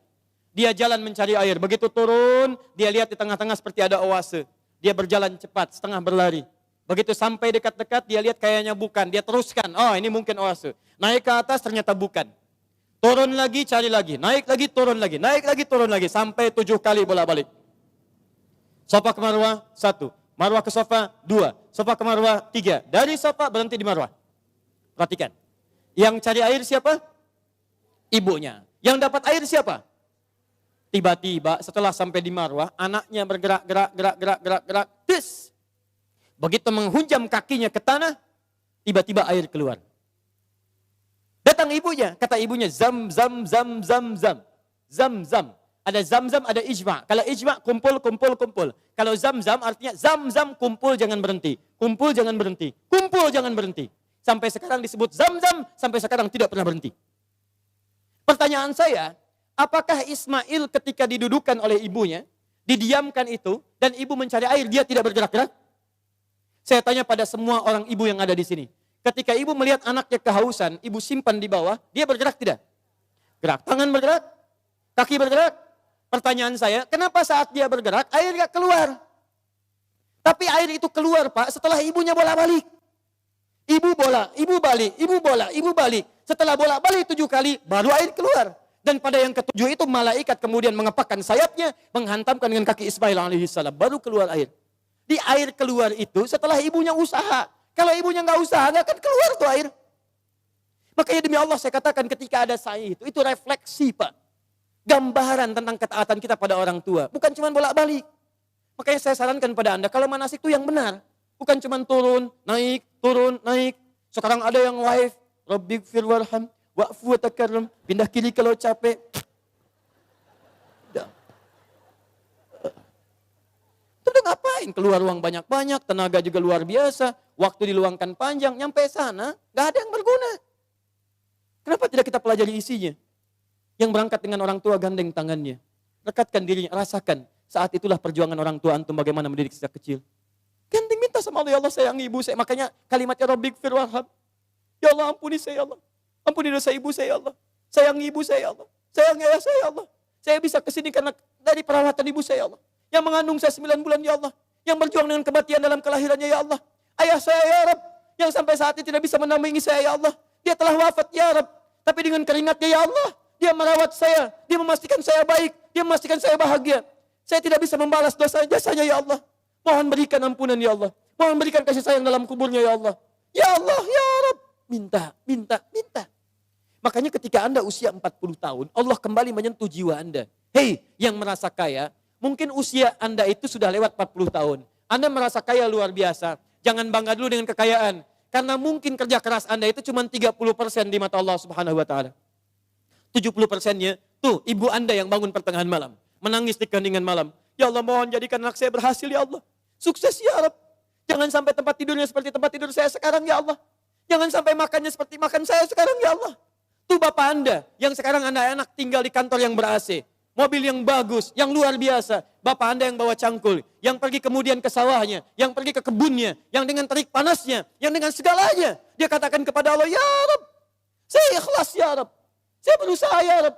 Dia jalan mencari air. Begitu turun, dia lihat di tengah-tengah seperti ada oase. Dia berjalan cepat, setengah berlari. Begitu sampai dekat-dekat, dia lihat kayaknya bukan. Dia teruskan, oh ini mungkin oase. Naik ke atas, ternyata bukan. Turun lagi, cari lagi. Naik lagi, turun lagi. Naik lagi, turun lagi. Sampai 7 kali bolak-balik. Sofa ke Marwah, 1. Marwah ke Sofa, 2. Sofa ke Marwah, 3. Dari Sofa berhenti di Marwah. Perhatikan. Yang cari air siapa? Ibunya. Yang dapat air siapa? Tiba-tiba setelah sampai di Marwah, anaknya bergerak. Tis. Begitu menghunjam kakinya ke tanah, tiba-tiba air keluar. Datang ibunya, kata ibunya, zam. Ada zam, ada ijma. Kalau ijma, kumpul. Kalau zam, artinya zam, kumpul jangan berhenti. Kumpul jangan berhenti. Sampai sekarang disebut zam, sampai sekarang tidak pernah berhenti. Pertanyaan saya, apakah Ismail ketika didudukan oleh ibunya, didiamkan itu, dan ibu mencari air, dia tidak bergerak-gerak? Saya tanya pada semua orang ibu yang ada di sini. Ketika ibu melihat anaknya kehausan, ibu simpan di bawah, dia bergerak tidak? Gerak. Tangan bergerak? Kaki bergerak? Pertanyaan saya, kenapa saat dia bergerak, air gak keluar? Tapi air itu keluar Pak, setelah ibunya bolak-balik. Ibu balik. Setelah bolak-balik 7 kali, baru air keluar. Dan pada yang ke-7 itu, malaikat kemudian mengepakkan sayapnya, menghantamkan dengan kaki Ismail alaihissalam, baru keluar air. Di air keluar itu, setelah ibunya usaha. Kalau ibunya nggak usaha, nggak akan keluar tuh air. Makanya demi Allah saya katakan ketika ada sa'i itu refleksi Pak. Gambaran tentang ketaatan kita pada orang tua. Bukan cuma bolak-balik. Makanya saya sarankan pada Anda, kalau manasik itu yang benar. Bukan cuma turun, naik. Sekarang ada yang live. Rabbighfir warham, wa'fu wa takarram. Pindah kiri kalau capek. Itu ngapain? Keluar uang banyak-banyak, tenaga juga luar biasa, waktu diluangkan panjang, nyampe sana, gak ada yang berguna. Kenapa tidak kita pelajari isinya? Yang berangkat dengan orang tua gandeng tangannya. Rekatkan dirinya, rasakan. Saat itulah perjuangan orang tua antum bagaimana mendidik sejak kecil. Gandeng minta sama Allah, ya Allah sayangi ibu saya. Makanya kalimatnya Rabbighfir warham. Ya Allah ampuni saya ya Allah. Ampuni dosa ibu saya ya Allah. Sayangi ibu saya ya Allah. Sayangi ayah saya ya Allah. Saya bisa kesini karena dari perawatan ibu saya ya Allah. Yang mengandung saya 9 bulan ya Allah. Yang berjuang dengan kematian dalam kelahirannya ya Allah. Ayah saya ya Rabb. Yang sampai saat ini tidak bisa menampingi saya ya Allah. Dia telah wafat ya Rabb. Tapi dengan keringatnya ya Allah. Dia merawat saya. Dia memastikan saya baik. Dia memastikan saya bahagia. Saya tidak bisa membalas dosa jasanya ya Allah. Mohon berikan ampunan ya Allah. Mohon berikan kasih sayang dalam kuburnya ya Allah. Ya Allah ya Rabb. Minta, minta, minta. Makanya ketika Anda usia 40 tahun, Allah kembali menyentuh jiwa Anda. Hei, yang merasa kaya, mungkin usia Anda itu sudah lewat 40 tahun. Anda merasa kaya luar biasa. Jangan bangga dulu dengan kekayaan. Karena mungkin kerja keras Anda itu cuma 30% di mata Allah Subhanahu wa taala. 70%-nya, tuh ibu Anda yang bangun pertengahan malam. Menangis di keheningan malam. Ya Allah mohon jadikan anak saya berhasil ya Allah. Sukses ya Rabb. Jangan sampai tempat tidurnya seperti tempat tidur saya sekarang ya Allah. Jangan sampai makannya seperti makan saya sekarang ya Allah. Tuh bapak Anda yang sekarang Anda enak tinggal di kantor yang ber-AC. Mobil yang bagus, yang luar biasa. Bapak Anda yang bawa cangkul, yang pergi kemudian ke sawahnya, yang pergi ke kebunnya, yang dengan terik panasnya, yang dengan segalanya. Dia katakan kepada Allah, ya Rabb, saya ikhlas ya Rabb. Saya berusaha ya Rabb.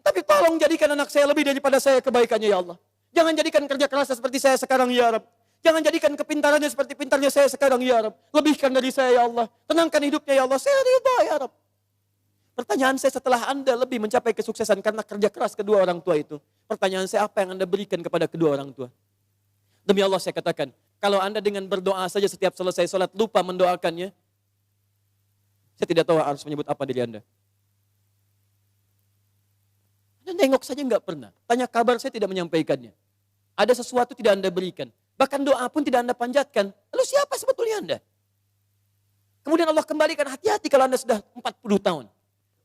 Tapi tolong jadikan anak saya lebih daripada saya kebaikannya ya Allah. Jangan jadikan kerja kerasnya seperti saya sekarang ya Rabb. Jangan jadikan kepintarannya seperti pintarnya saya sekarang ya Rabb. Lebihkan dari saya ya Allah. Tenangkan hidupnya ya Allah. Saya ridha ya Rabb. Pertanyaan saya setelah Anda lebih mencapai kesuksesan karena kerja keras kedua orang tua itu. Pertanyaan saya apa yang Anda berikan kepada kedua orang tua? Demi Allah saya katakan, kalau Anda dengan berdoa saja setiap selesai sholat lupa mendoakannya, saya tidak tahu harus menyebut apa diri Anda. Anda nengok saja nggak pernah. Tanya kabar saya tidak menyampaikannya. Ada sesuatu tidak Anda berikan. Bahkan doa pun tidak Anda panjatkan. Lalu siapa sebetulnya Anda? Kemudian Allah kembalikan, hati-hati kalau Anda sudah 40 tahun.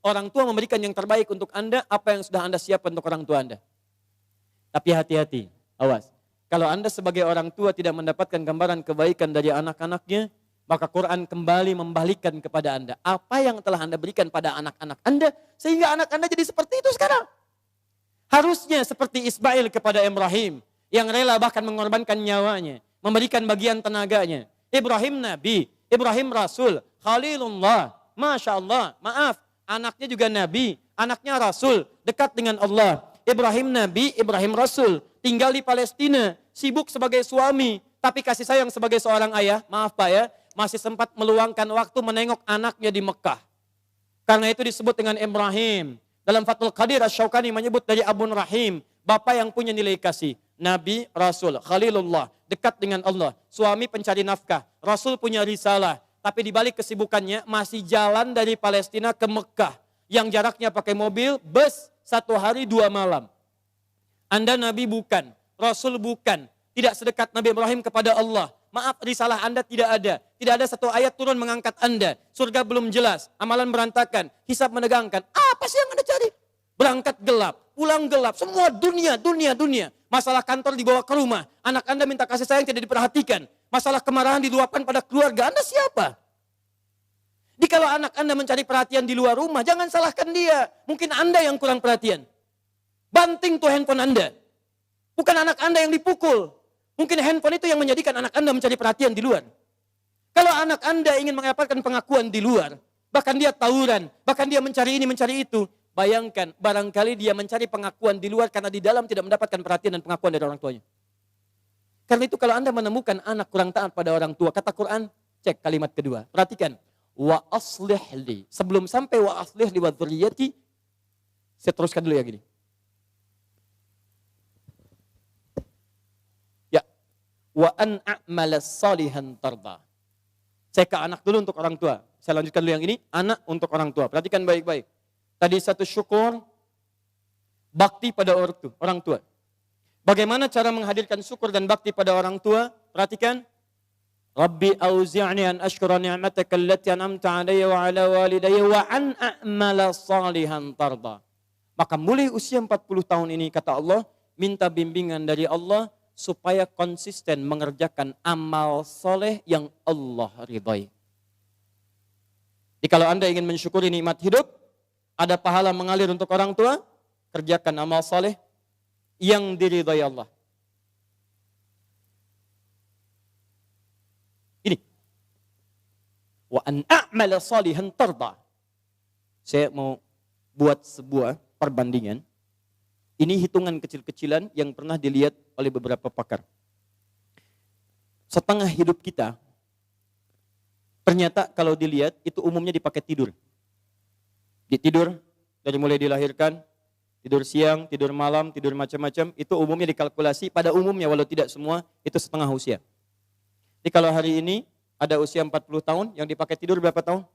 Orang tua memberikan yang terbaik untuk Anda, apa yang sudah Anda siapkan untuk orang tua Anda. Tapi hati-hati, awas. Kalau Anda sebagai orang tua tidak mendapatkan gambaran kebaikan dari anak-anaknya, maka Quran kembali membalikkan kepada Anda. Apa yang telah Anda berikan pada anak-anak Anda, sehingga anak Anda jadi seperti itu sekarang. Harusnya seperti Ismail kepada Ibrahim, yang rela bahkan mengorbankan nyawanya, memberikan bagian tenaganya. Ibrahim Nabi, Ibrahim Rasul, Khalilullah, Masya Allah, maaf. Anaknya juga Nabi, anaknya Rasul, dekat dengan Allah. Ibrahim Nabi, Ibrahim Rasul, tinggal di Palestina, sibuk sebagai suami, tapi kasih sayang sebagai seorang ayah, maaf Pak ya, masih sempat meluangkan waktu menengok anaknya di Mekah. Karena itu disebut dengan Ibrahim. Dalam Fathul Qadir Asy-Syaukani menyebut dari Abun Rahim, bapak yang punya nilai kasih. Nabi, Rasul, Khalilullah, dekat dengan Allah. Suami pencari nafkah, Rasul punya risalah. Tapi di balik kesibukannya masih jalan dari Palestina ke Mekah. Yang jaraknya pakai mobil, bus, 1 hari 2 malam. Anda Nabi bukan, Rasul bukan. Tidak sedekat Nabi Ibrahim kepada Allah. Maaf, risalah Anda tidak ada. Tidak ada satu ayat turun mengangkat Anda. Surga belum jelas, amalan berantakan, hisab menegangkan. Apa sih yang Anda cari? Berangkat gelap, pulang gelap, semua dunia. Masalah kantor dibawa ke rumah, anak Anda minta kasih sayang tidak diperhatikan. Masalah kemarahan diluapkan pada keluarga, Anda siapa? Kalau anak Anda mencari perhatian di luar rumah, jangan salahkan dia. Mungkin Anda yang kurang perhatian. Banting tuh handphone Anda. Bukan anak Anda yang dipukul. Mungkin handphone itu yang menjadikan anak Anda mencari perhatian di luar. Kalau anak Anda ingin mendapatkan pengakuan di luar, bahkan dia tawuran, bahkan dia mencari ini, mencari itu, bayangkan, barangkali dia mencari pengakuan di luar karena di dalam tidak mendapatkan perhatian dan pengakuan dari orang tuanya. Karena itu kalau Anda menemukan anak kurang taat pada orang tua, kata Quran, cek kalimat kedua. Perhatikan, wa aslih li. Sebelum sampai wa aslih li wa dzurriyyati, saya teruskan dulu ya gini. Ya, wa an a'mala salihan tarda. Saya ke anak dulu untuk orang tua. Saya lanjutkan dulu yang ini, anak untuk orang tua. Perhatikan baik-baik. Tadi satu syukur, bakti pada orang tua. Bagaimana cara menghadirkan syukur dan bakti pada orang tua? Perhatikan. Rabbi auzi'ni an ashkura ni'mataka allati an'amta 'alayya wa 'ala walidayya wa an a'mala salihan tarda. Maka mulai usia 40 tahun ini kata Allah, minta bimbingan dari Allah supaya konsisten mengerjakan amal soleh yang Allah ridhai. Jadi kalau Anda ingin mensyukuri nikmat hidup, ada pahala mengalir untuk orang tua, kerjakan amal soleh yang diridhai Allah. Ini. Wa an a'mala salihan tarda. Saya mau buat sebuah perbandingan. Ini hitungan kecil-kecilan yang pernah dilihat oleh beberapa pakar. Setengah hidup kita, ternyata kalau dilihat itu umumnya dipakai tidur. Tidur dari mulai dilahirkan, tidur siang, tidur malam, tidur macam-macam, itu umumnya dikalkulasi pada umumnya walau tidak semua itu setengah usia. Jadi kalau hari ini ada usia 40 tahun, yang dipakai tidur berapa tahun?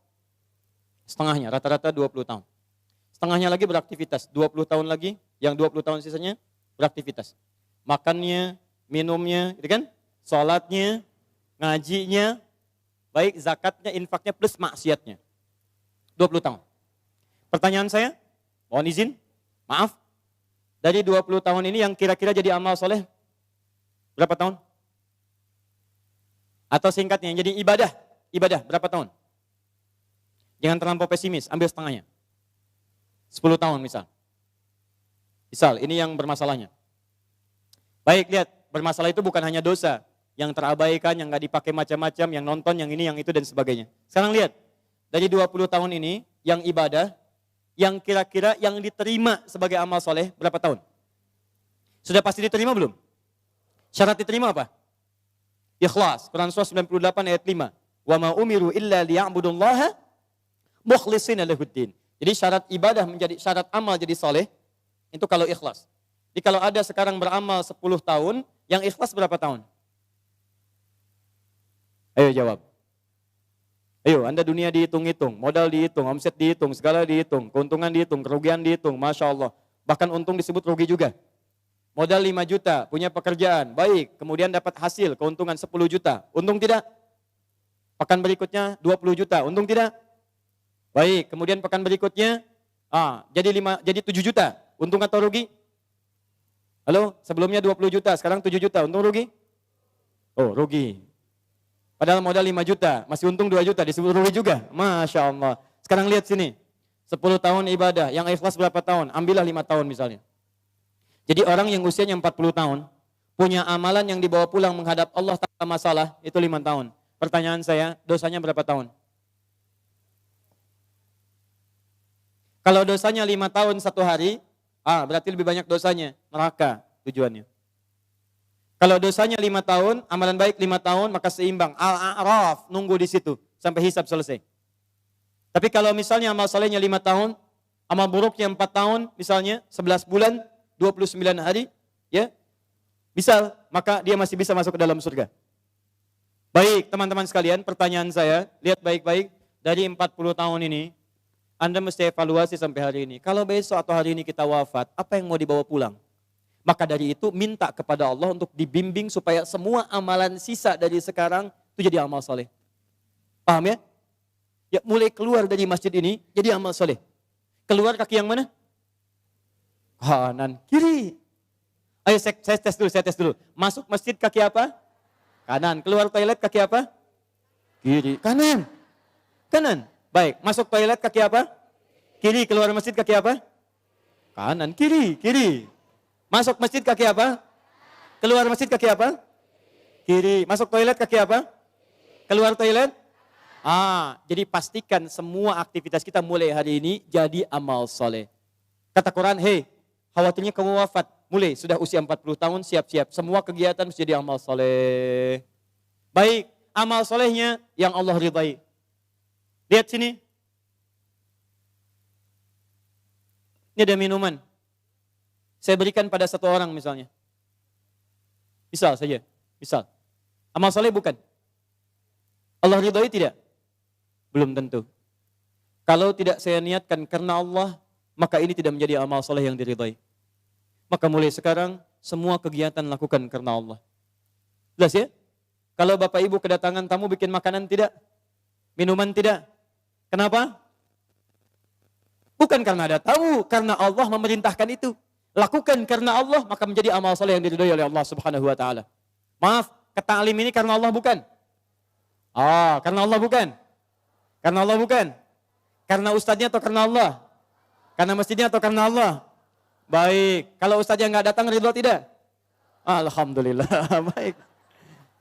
Setengahnya, rata-rata 20 tahun. Setengahnya lagi beraktivitas, 20 tahun lagi, yang 20 tahun sisanya beraktivitas. Makannya, minumnya, gitu kan? Sholatnya, ngajinya, baik zakatnya, infaknya, plus maksiatnya. 20 tahun. Pertanyaan saya, mohon izin, maaf, dari 20 tahun ini yang kira-kira jadi amal soleh, berapa tahun? Atau singkatnya, yang jadi ibadah, berapa tahun? Jangan terlampau pesimis, ambil setengahnya. 10 tahun misal. Misal, ini yang bermasalahnya. Baik, lihat, bermasalah itu bukan hanya dosa, yang terabaikan, yang gak dipakai macam-macam, yang nonton, yang ini, yang itu, dan sebagainya. Sekarang lihat, dari 20 tahun ini, yang ibadah, yang kira-kira yang diterima sebagai amal soleh, berapa tahun? Sudah pasti diterima belum? Syarat diterima apa? Ikhlas, Quran surah 98 ayat 5. Wa ma umiru illa liya'budullaha mukhlishina lahuddin. Jadi syarat ibadah menjadi syarat amal jadi soleh, itu kalau ikhlas. Jadi kalau ada sekarang beramal 10 tahun, yang ikhlas berapa tahun? Ayo jawab. Ayo, Anda dunia dihitung-hitung, modal dihitung, omset dihitung, segala dihitung, keuntungan dihitung, kerugian dihitung, Masya Allah. Bahkan untung disebut rugi juga. Modal 5 juta, punya pekerjaan, baik, kemudian dapat hasil, keuntungan 10 juta, untung tidak? Pekan berikutnya 20 juta, untung tidak? Baik, kemudian pekan berikutnya jadi 7 juta, untung atau rugi? Halo, sebelumnya 20 juta, sekarang 7 juta, untung rugi? Oh, rugi. Padahal modal 5 juta, masih untung 2 juta, disebut rugi juga. Masya Allah. Sekarang lihat sini, 10 tahun ibadah, yang ikhlas berapa tahun? Ambillah 5 tahun misalnya. Jadi orang yang usianya 40 tahun, punya amalan yang dibawa pulang menghadap Allah tanpa masalah, itu 5 tahun. Pertanyaan saya, dosanya berapa tahun? Kalau dosanya 5 tahun 1 hari, berarti lebih banyak dosanya, neraka tujuannya. Kalau dosanya 5 tahun, amalan baik 5 tahun, maka seimbang. Al-A'raf, nunggu di situ sampai hisab selesai. Tapi kalau misalnya amal solehnya 5 tahun, amal buruknya 4 tahun, misalnya 11 bulan, 29 hari, ya, bisa, maka dia masih bisa masuk ke dalam surga. Baik, teman-teman sekalian, pertanyaan saya, lihat baik-baik, dari 40 tahun ini, Anda mesti evaluasi sampai hari ini. Kalau besok atau hari ini kita wafat, apa yang mau dibawa pulang? Maka dari itu minta kepada Allah untuk dibimbing supaya semua amalan sisa dari sekarang itu jadi amal soleh. Paham ya? Ya mulai keluar dari masjid ini jadi amal soleh. Keluar kaki yang mana? Kanan, kiri. Ayo saya tes dulu. Masuk masjid kaki apa? Kanan. Keluar toilet kaki apa? Kiri. Kanan. Kanan. Baik, masuk toilet kaki apa? Kiri. Keluar masjid kaki apa? Kanan. Kiri. Kiri. Masuk masjid kaki apa? Keluar masjid kaki apa? Kiri. Masuk toilet kaki apa? Keluar toilet? Jadi pastikan semua aktivitas kita mulai hari ini jadi amal soleh. Kata Quran, hei, khawatirnya kamu wafat. Mulai, sudah usia 40 tahun, siap-siap. Semua kegiatan mesti jadi amal soleh. Baik, amal solehnya yang Allah ridhai. Lihat sini. Ini ada minuman. Saya berikan pada satu orang misalnya. Misal saja. Misal. Amal soleh bukan? Allah ridhai tidak? Belum tentu. Kalau tidak saya niatkan karena Allah, maka ini tidak menjadi amal soleh yang diridhai. Maka mulai sekarang, semua kegiatan lakukan karena Allah. Jelas ya? Kalau Bapak Ibu kedatangan tamu bikin makanan tidak? Minuman tidak? Kenapa? Bukan karena ada tamu, karena Allah memerintahkan itu. lakukan karena Allah, maka menjadi amal soleh yang diridhoi oleh Allah Subhanahu wa taala. Maaf, ke ta'lim ini karena Allah bukan? Karena Allah bukan? Karena Allah bukan? Karena ustadznya atau karena Allah? Karena masjidnya atau karena Allah? Baik, kalau ustadznya nggak datang ridho tidak? Alhamdulillah, baik.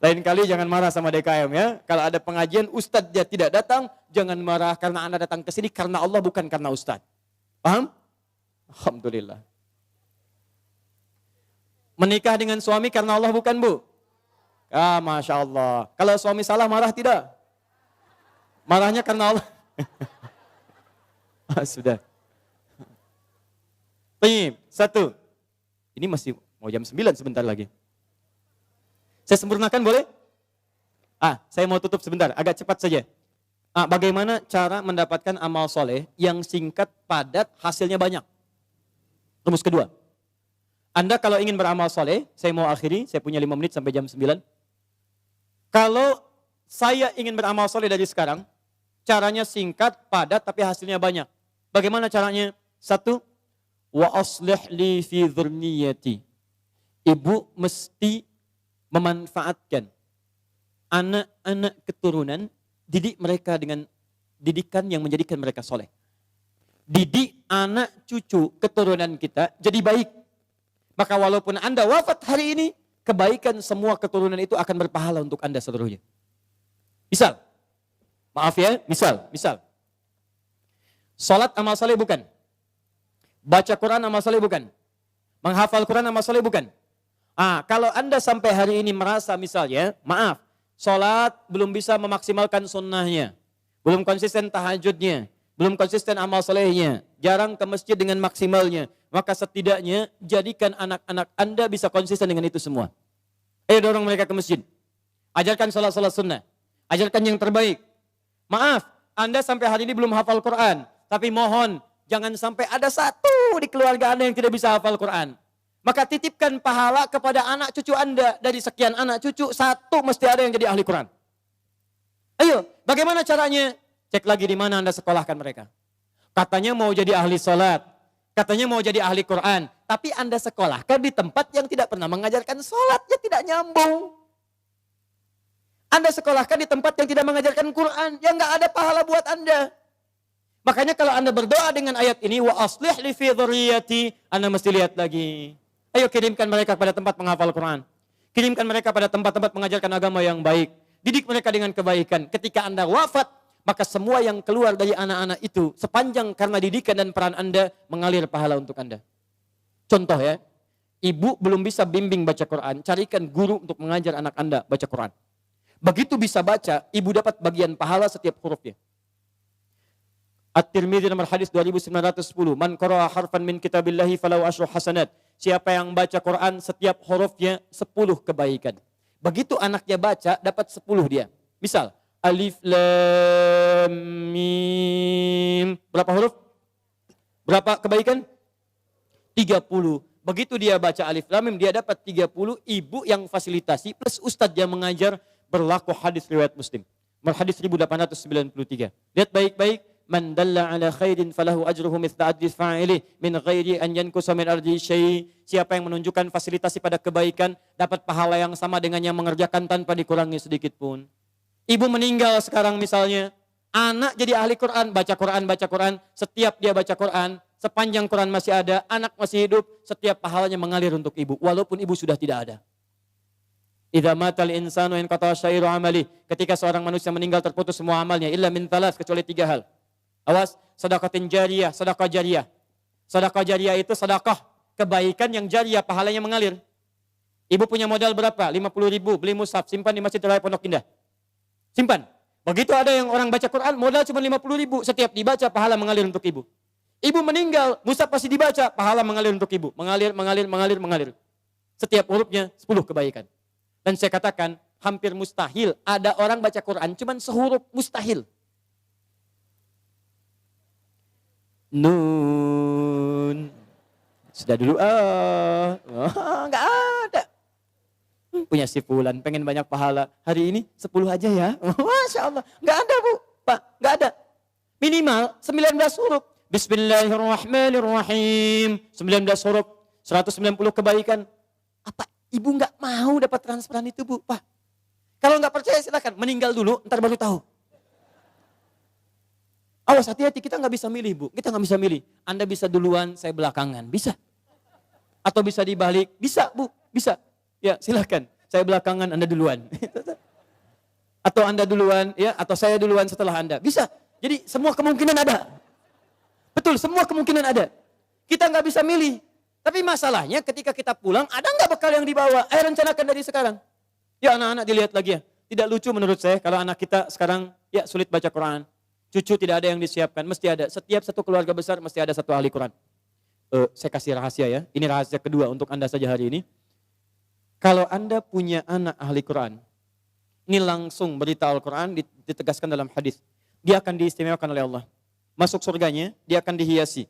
Lain kali jangan marah sama DKM ya. Kalau ada pengajian ustadznya tidak datang, jangan marah karena Anda datang ke sini karena Allah bukan karena ustadz. Paham? Alhamdulillah. Menikah dengan suami karena Allah bukan, Bu? Masya Allah. Kalau suami salah marah tidak? Marahnya karena Allah. Sudah. Baik, 1. Ini masih mau jam 9 sebentar lagi. Saya sempurnakan boleh? Saya mau tutup sebentar, agak cepat saja. Bagaimana cara mendapatkan amal soleh yang singkat, padat, hasilnya banyak? Rumus kedua. Anda kalau ingin beramal soleh, saya mau akhiri, saya punya 5 menit sampai jam 9. Kalau saya ingin beramal soleh dari sekarang, caranya singkat, padat, tapi hasilnya banyak. Bagaimana caranya? 1. Wa aslih li fi dzurniyyati. Ibu mesti memanfaatkan anak-anak keturunan, didik mereka dengan didikan yang menjadikan mereka soleh. Didik anak cucu keturunan kita jadi baik. Maka walaupun Anda wafat hari ini, kebaikan semua keturunan itu akan berpahala untuk Anda seluruhnya. Misal, maaf ya, misal. Salat amal soleh bukan? Baca Quran amal soleh bukan? Menghafal Quran amal soleh bukan? Kalau Anda sampai hari ini merasa misalnya, maaf, salat belum bisa memaksimalkan sunnahnya, belum konsisten tahajudnya, belum konsisten amal solehnya, jarang ke masjid dengan maksimalnya, maka setidaknya jadikan anak-anak Anda bisa konsisten dengan itu semua. Ayo dorong mereka ke masjid. Ajarkan salat-salat sunnah. Ajarkan yang terbaik. Maaf, Anda sampai hari ini belum hafal Quran, tapi mohon jangan sampai ada satu di keluarga Anda yang tidak bisa hafal Quran. Maka titipkan pahala kepada anak cucu Anda. Dari sekian anak cucu, satu mesti ada yang jadi ahli Quran. Ayo, bagaimana caranya? Cek lagi di mana Anda sekolahkan mereka. Katanya mau jadi ahli salat, katanya mau jadi ahli Quran, tapi Anda sekolahkan di tempat yang tidak pernah mengajarkan salat, ya tidak nyambung. Anda sekolahkan di tempat yang tidak mengajarkan Quran, ya nggak ada pahala buat Anda. Makanya kalau Anda berdoa dengan ayat ini, wa aslih li fi dzurriyyati, Anda mesti lihat lagi. Ayo kirimkan mereka pada tempat menghafal Quran. Kirimkan mereka pada tempat-tempat mengajarkan agama yang baik. Didik mereka dengan kebaikan. Ketika Anda wafat, maka semua yang keluar dari anak-anak itu, sepanjang karena didikan dan peran Anda, mengalir pahala untuk Anda. Contoh ya, ibu belum bisa bimbing baca Quran, carikan guru untuk mengajar anak Anda baca Quran. Begitu bisa baca, ibu dapat bagian pahala setiap hurufnya. At-Tirmidzi nomor hadis 2910, man qara'a harfan min kitabillahi falahu asyru hasanat. Siapa yang baca Quran setiap hurufnya 10 kebaikan. Begitu anaknya baca, dapat 10 dia. Misal, alif lam mim. Berapa huruf? Berapa kebaikan? 30. Begitu dia baca alif lam mim, dia dapat 30. Ibu yang fasilitasi plus ustadz yang mengajar, berlaku hadis riwayat Muslim. Hadis 1893. Lihat baik-baik. Man dalla ala khairin falahu ajruhu mithla ajri fa'ilih min ghairi an yankusa min ardi syai'. Siapa yang menunjukkan fasilitasi pada kebaikan dapat pahala yang sama dengan yang mengerjakan tanpa dikurangi sedikit pun. Ibu meninggal sekarang misalnya, anak jadi ahli Quran, baca Quran, setiap dia baca Quran, sepanjang Quran masih ada, anak masih hidup, setiap pahalanya mengalir untuk ibu walaupun ibu sudah tidak ada. Idza matal insanu inqata syairu amali. Ketika seorang manusia meninggal terputus semua amalnya illa min thalas, kecuali 3 hal. Awas, sedekatin jariyah, sedekah jariyah. Sedekah jariyah itu sedekah kebaikan yang jariyah, pahalanya mengalir. Ibu punya modal berapa? 50.000, beli mushaf, simpan di Masjid Raya Pondok Indah. Simpan. Begitu ada yang orang baca Quran, modal cuma 50.000, setiap dibaca pahala mengalir untuk ibu. Ibu meninggal, mushaf pasti dibaca, pahala mengalir untuk ibu. Mengalir. Setiap hurufnya 10 kebaikan. Dan saya katakan, hampir mustahil ada orang baca Quran cuma sehuruf, mustahil. Nun. Sudah dulu, enggak ada. Punya si fulan, pengen banyak pahala. Hari ini 10 aja ya. Masya Allah. Enggak ada Bu, Pak, enggak ada. Minimal 19 huruf. Bismillahirrahmanirrahim. 19 huruf. 190 kebaikan. Apa ibu nggak mau dapat transferan itu, Bu? Pak, kalau nggak percaya silakan, meninggal dulu, ntar baru tahu. Awas, hati-hati, kita nggak bisa milih, Bu. Kita nggak bisa milih. Anda bisa duluan, saya belakangan. Bisa. Atau bisa dibalik. Bisa, Bu. Bisa. Ya, silakan. Saya belakangan, Anda duluan. Atau Anda duluan, ya, atau saya duluan setelah Anda. Bisa. Jadi semua kemungkinan ada. Betul, semua kemungkinan ada. Kita nggak bisa milih. Tapi masalahnya ketika kita pulang, ada nggak bekal yang dibawa? Ayo rencanakan dari sekarang. Ya anak-anak dilihat lagi ya. Tidak lucu menurut saya kalau anak kita sekarang ya sulit baca Quran. Cucu tidak ada yang disiapkan, mesti ada. Setiap satu keluarga besar mesti ada satu ahli Quran. Saya kasih rahasia ya, ini rahasia kedua untuk Anda saja hari ini. Kalau Anda punya anak ahli Quran, ini langsung berita Al-Quran ditegaskan dalam hadis. Dia akan diistimewakan oleh Allah. Masuk surganya, dia akan dihiasi.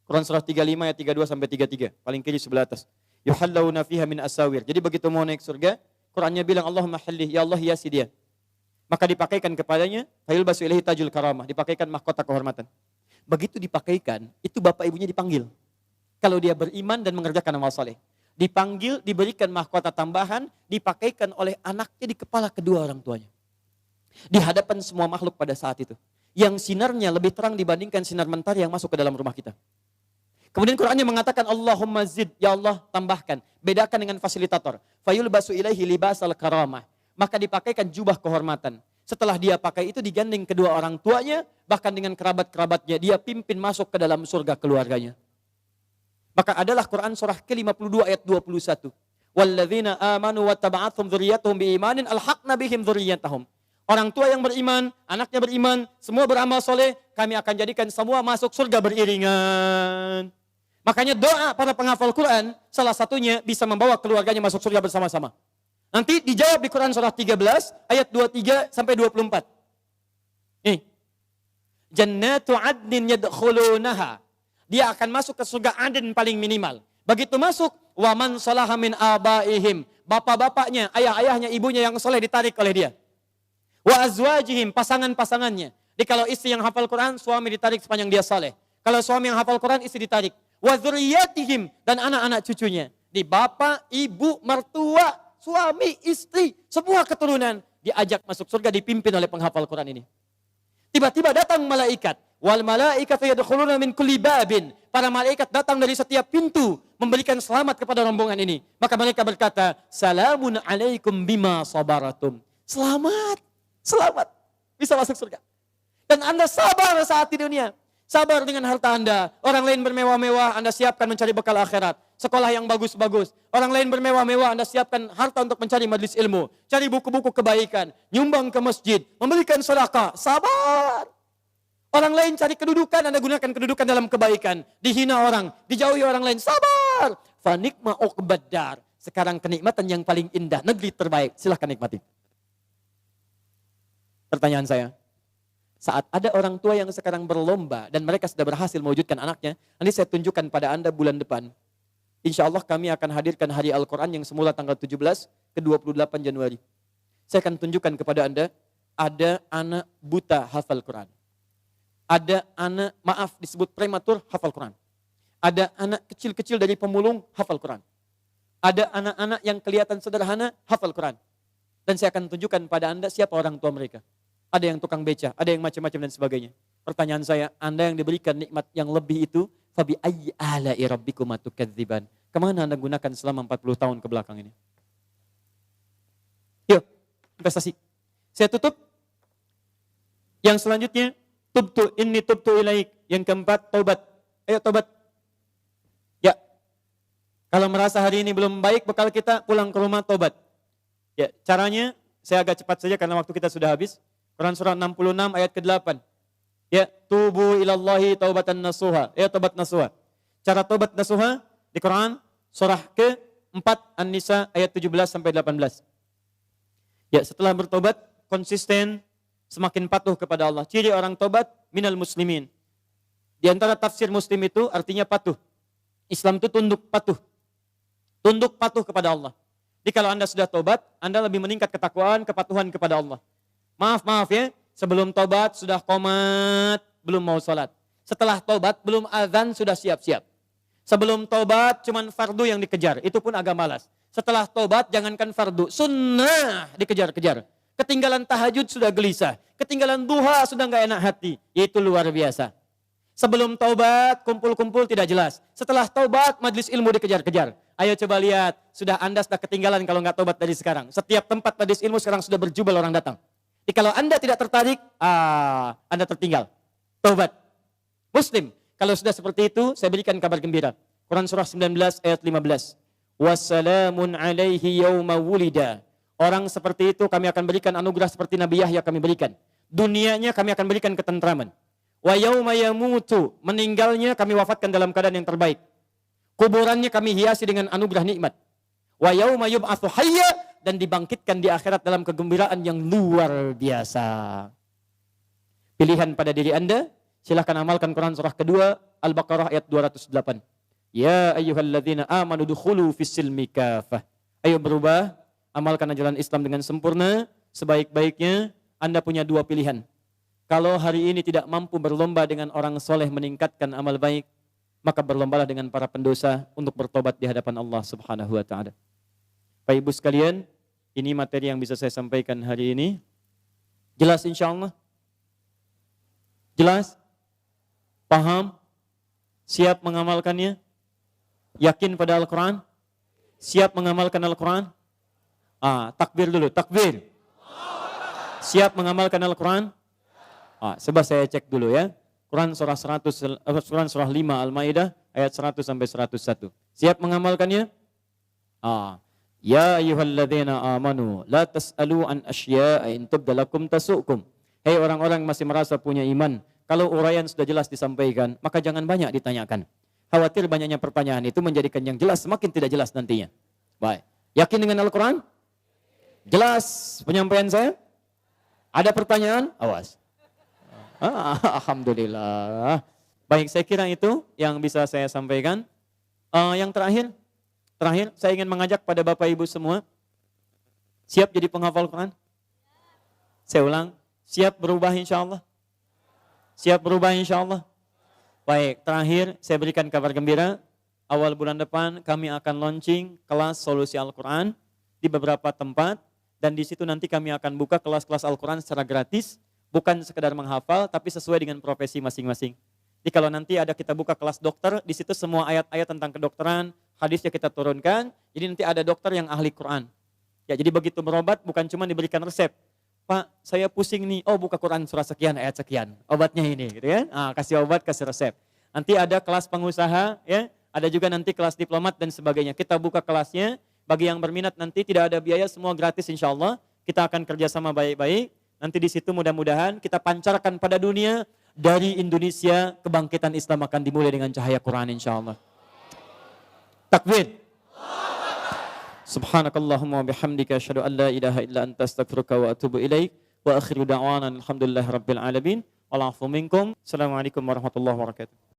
Quran surah 35 ayat 32 sampai 33, paling kiri sebelah atas. Yuhallawna fiha min asawir. Jadi begitu mau naik surga, Qurannya bilang Allahumma hallih, ya Allah hiasi dia. Maka dipakaikan kepadanya, fayulbasu ilaihi tajul karamah, dipakaikan mahkota kehormatan. Begitu dipakaikan, itu bapak ibunya dipanggil. Kalau dia beriman dan mengerjakan amal saleh. Dipanggil, diberikan mahkota tambahan, dipakaikan oleh anaknya di kepala kedua orang tuanya. Di hadapan semua makhluk pada saat itu. Yang sinarnya lebih terang dibandingkan sinar mentari yang masuk ke dalam rumah kita. Kemudian Qurannya mengatakan Allahumma zid, ya Allah tambahkan. Bedakan dengan fasilitator. Fayulbasu ilaihi libasal karamah. Maka dipakaikan jubah kehormatan. Setelah dia pakai itu digandeng kedua orang tuanya, bahkan dengan kerabat-kerabatnya, dia pimpin masuk ke dalam surga keluarganya. Maka adalah Quran surah ke-52 ayat 21. Walladzina amanu wattaba'athum dzurriyyatuhum biimanin alhaqna bihim dzurriyyatahum. Orang tua yang beriman, anaknya beriman, semua beramal soleh, kami akan jadikan semua masuk surga beriringan. Makanya doa para penghafal Quran, salah satunya bisa membawa keluarganya masuk surga bersama-sama. Nanti dijawab di Quran surah 13 ayat 23 sampai 24. Nih. Jannatu adnin yadkhulunaha. Dia akan masuk ke surga Aden paling minimal. Begitu masuk, waman salaha min abaihim. Bapak-bapaknya, ayah-ayahnya, ibunya yang soleh ditarik oleh dia. Wa azwajihim, pasangan-pasangannya. Jadi kalau istri yang hafal Quran, suami ditarik sepanjang dia soleh. Kalau suami yang hafal Quran, istri ditarik. Wa dzurriyyatihim, dan anak-anak cucunya. Di bapak, ibu, mertua, suami, istri, semua keturunan diajak masuk surga dipimpin oleh penghafal Quran ini. Tiba-tiba datang malaikat. Wal malaikatu yadkhuluna min kulli babin. Para malaikat datang dari setiap pintu memberikan selamat kepada rombongan ini. Maka mereka berkata, "Salamun alaikum bima sabaratum." Selamat, selamat. Bisa masuk surga. Dan Anda sabar saat di dunia. Sabar dengan harta Anda. Orang lain bermewah-mewah, Anda siapkan mencari bekal akhirat. Sekolah yang bagus-bagus. Orang lain bermewah-mewah, Anda siapkan harta untuk mencari majelis ilmu. Cari buku-buku kebaikan. Nyumbang ke masjid. Memberikan sedekah. Sabar. Orang lain cari kedudukan, Anda gunakan kedudukan dalam kebaikan. Dihina orang, dijauhi orang lain. Sabar. Fanikma uqbaddar. Sekarang kenikmatan yang paling indah. Negeri terbaik. Silahkan nikmati. Pertanyaan saya. Saat ada orang tua yang sekarang berlomba dan mereka sudah berhasil mewujudkan anaknya, nanti saya tunjukkan pada Anda bulan depan. Insya Allah kami akan hadirkan hari Al-Quran yang semula tanggal 17 ke 28 Januari. Saya akan tunjukkan kepada Anda, ada anak buta hafal Quran. Ada anak, maaf disebut prematur hafal Quran. Ada anak kecil-kecil dari pemulung hafal Quran. Ada anak-anak yang kelihatan sederhana hafal Quran. Dan saya akan tunjukkan pada Anda siapa orang tua mereka. Ada yang tukang beca, ada yang macam-macam dan sebagainya. Pertanyaan saya, Anda yang diberikan nikmat yang lebih itu, fabi ayyi ala'i rabbikuma tukadziban. Kemana Anda gunakan selama 40 tahun ke belakang ini? Yuk, investasi. Saya tutup. Yang selanjutnya, tubtu ilaik. Yang keempat, taubat. Ayo taubat. Ya. Kalau merasa hari ini belum baik bekal kita, pulang ke rumah taubat. Ya, caranya saya agak cepat saja karena waktu kita sudah habis. Quran surah 66 ayat ke-8. Ya, tubu ilallahi taubatan nasuha. Ya, taubat nasuha. Cara taubat nasuha di Quran surah ke-4 An-Nisa ayat 17 sampai 18. Ya, setelah bertobat konsisten, semakin patuh kepada Allah. Ciri orang tobat minal muslimin. Di antara tafsir muslim itu artinya patuh. Islam itu tunduk patuh. Tunduk patuh kepada Allah. Jadi kalau Anda sudah tobat, Anda lebih meningkat ketakwaan, kepatuhan kepada Allah. Maaf ya, sebelum tobat sudah qomat, belum mau sholat. Setelah tobat belum azan sudah siap-siap. Sebelum taubat cuman fardu yang dikejar, itu pun agak malas. Setelah taubat jangankan fardu, sunnah dikejar-kejar. Ketinggalan tahajud sudah gelisah, ketinggalan duha sudah nggak enak hati. Itu luar biasa. Sebelum taubat kumpul-kumpul tidak jelas. Setelah taubat majlis ilmu dikejar-kejar. Ayo coba lihat, Anda sudah ketinggalan kalau nggak taubat dari sekarang. Setiap tempat majlis ilmu sekarang sudah berjubel orang datang. Jadi kalau Anda tidak tertarik, Anda tertinggal. Taubat. Muslim. Kalau sudah seperti itu, saya berikan kabar gembira. Quran surah 19 ayat 15. Wassalamun alaihi yawma wulida. Orang seperti itu kami akan berikan anugerah seperti Nabi Yahya kami berikan. Dunianya kami akan berikan ketentraman. Wa yawma yamutu. Meninggalnya kami wafatkan dalam keadaan yang terbaik. Kuburannya kami hiasi dengan anugerah nikmat. Wa yawma yub'atsu hayya. Dan dibangkitkan di akhirat dalam kegembiraan yang luar biasa. Pilihan pada diri Anda. Silahkan amalkan Quran surah kedua, Al-Baqarah ayat 208. Ya ayyuhalladzina amanu dukhulu fis-silmi kafah. Ayo berubah, amalkan ajaran Islam dengan sempurna, sebaik-baiknya. Anda punya dua pilihan. Kalau hari ini tidak mampu berlomba dengan orang soleh meningkatkan amal baik, maka berlombalah dengan para pendosa untuk bertobat di hadapan Allah Subhanahu wa taala. Bapak Ibu sekalian, ini materi yang bisa saya sampaikan hari ini. Jelas insyaallah? Jelas? Paham? Siap mengamalkannya? Yakin pada Al-Quran? Siap mengamalkan Al-Quran? Takbir dulu, takbir. Siap mengamalkan Al-Quran? Coba saya cek dulu ya. Quran surah 5 Al-Maidah ayat 100 sampai 101. Siap mengamalkannya? Ya ayyuhalladzina amanu la tas'alu an asya'a in tubda lakum tasu'kum. Hei orang-orang yang masih merasa punya iman, kalau uraian sudah jelas disampaikan, maka jangan banyak ditanyakan. Khawatir banyaknya pertanyaan itu menjadikan yang jelas semakin tidak jelas nantinya. Baik. Yakin dengan Al-Quran? Jelas penyampaian saya? Ada pertanyaan? Awas. Alhamdulillah. Baik, saya kira itu yang bisa saya sampaikan. Yang terakhir, saya ingin mengajak pada Bapak Ibu semua, siap jadi penghafal Quran? Saya ulang, siap berubah insya Allah? Siap berubah insya Allah? Baik, terakhir saya berikan kabar gembira. Awal bulan depan kami akan launching kelas solusi Al-Quran di beberapa tempat. Dan di situ nanti kami akan buka kelas-kelas Al-Quran secara gratis. Bukan sekedar menghafal, tapi sesuai dengan profesi masing-masing. Jadi kalau nanti ada kita buka kelas dokter, di situ semua ayat-ayat tentang kedokteran, hadisnya kita turunkan. Jadi nanti ada dokter yang ahli Quran. Ya, jadi begitu berobat bukan cuma diberikan resep. Pak, saya pusing nih. Buka Quran surah sekian, ayat sekian. Obatnya ini, gitu ya. Kasih obat, kasih resep. Nanti ada kelas pengusaha, ya. Ada juga nanti kelas diplomat dan sebagainya. Kita buka kelasnya. Bagi yang berminat nanti tidak ada biaya, semua gratis insya Allah. Kita akan kerjasama baik-baik. Nanti di situ mudah-mudahan kita pancarkan pada dunia, dari Indonesia kebangkitan Islam akan dimulai dengan cahaya Quran insya Allah. Takbir. Subhanakallahumma bihamdika asyhadu an la ilaha illa anta astaghfiruka wa atubu ilaik wa akhiru da'wana alhamdulillahi rabbil alamin. Wal 'afwu minkum. Assalamualaikum warahmatullahi wabarakatuh.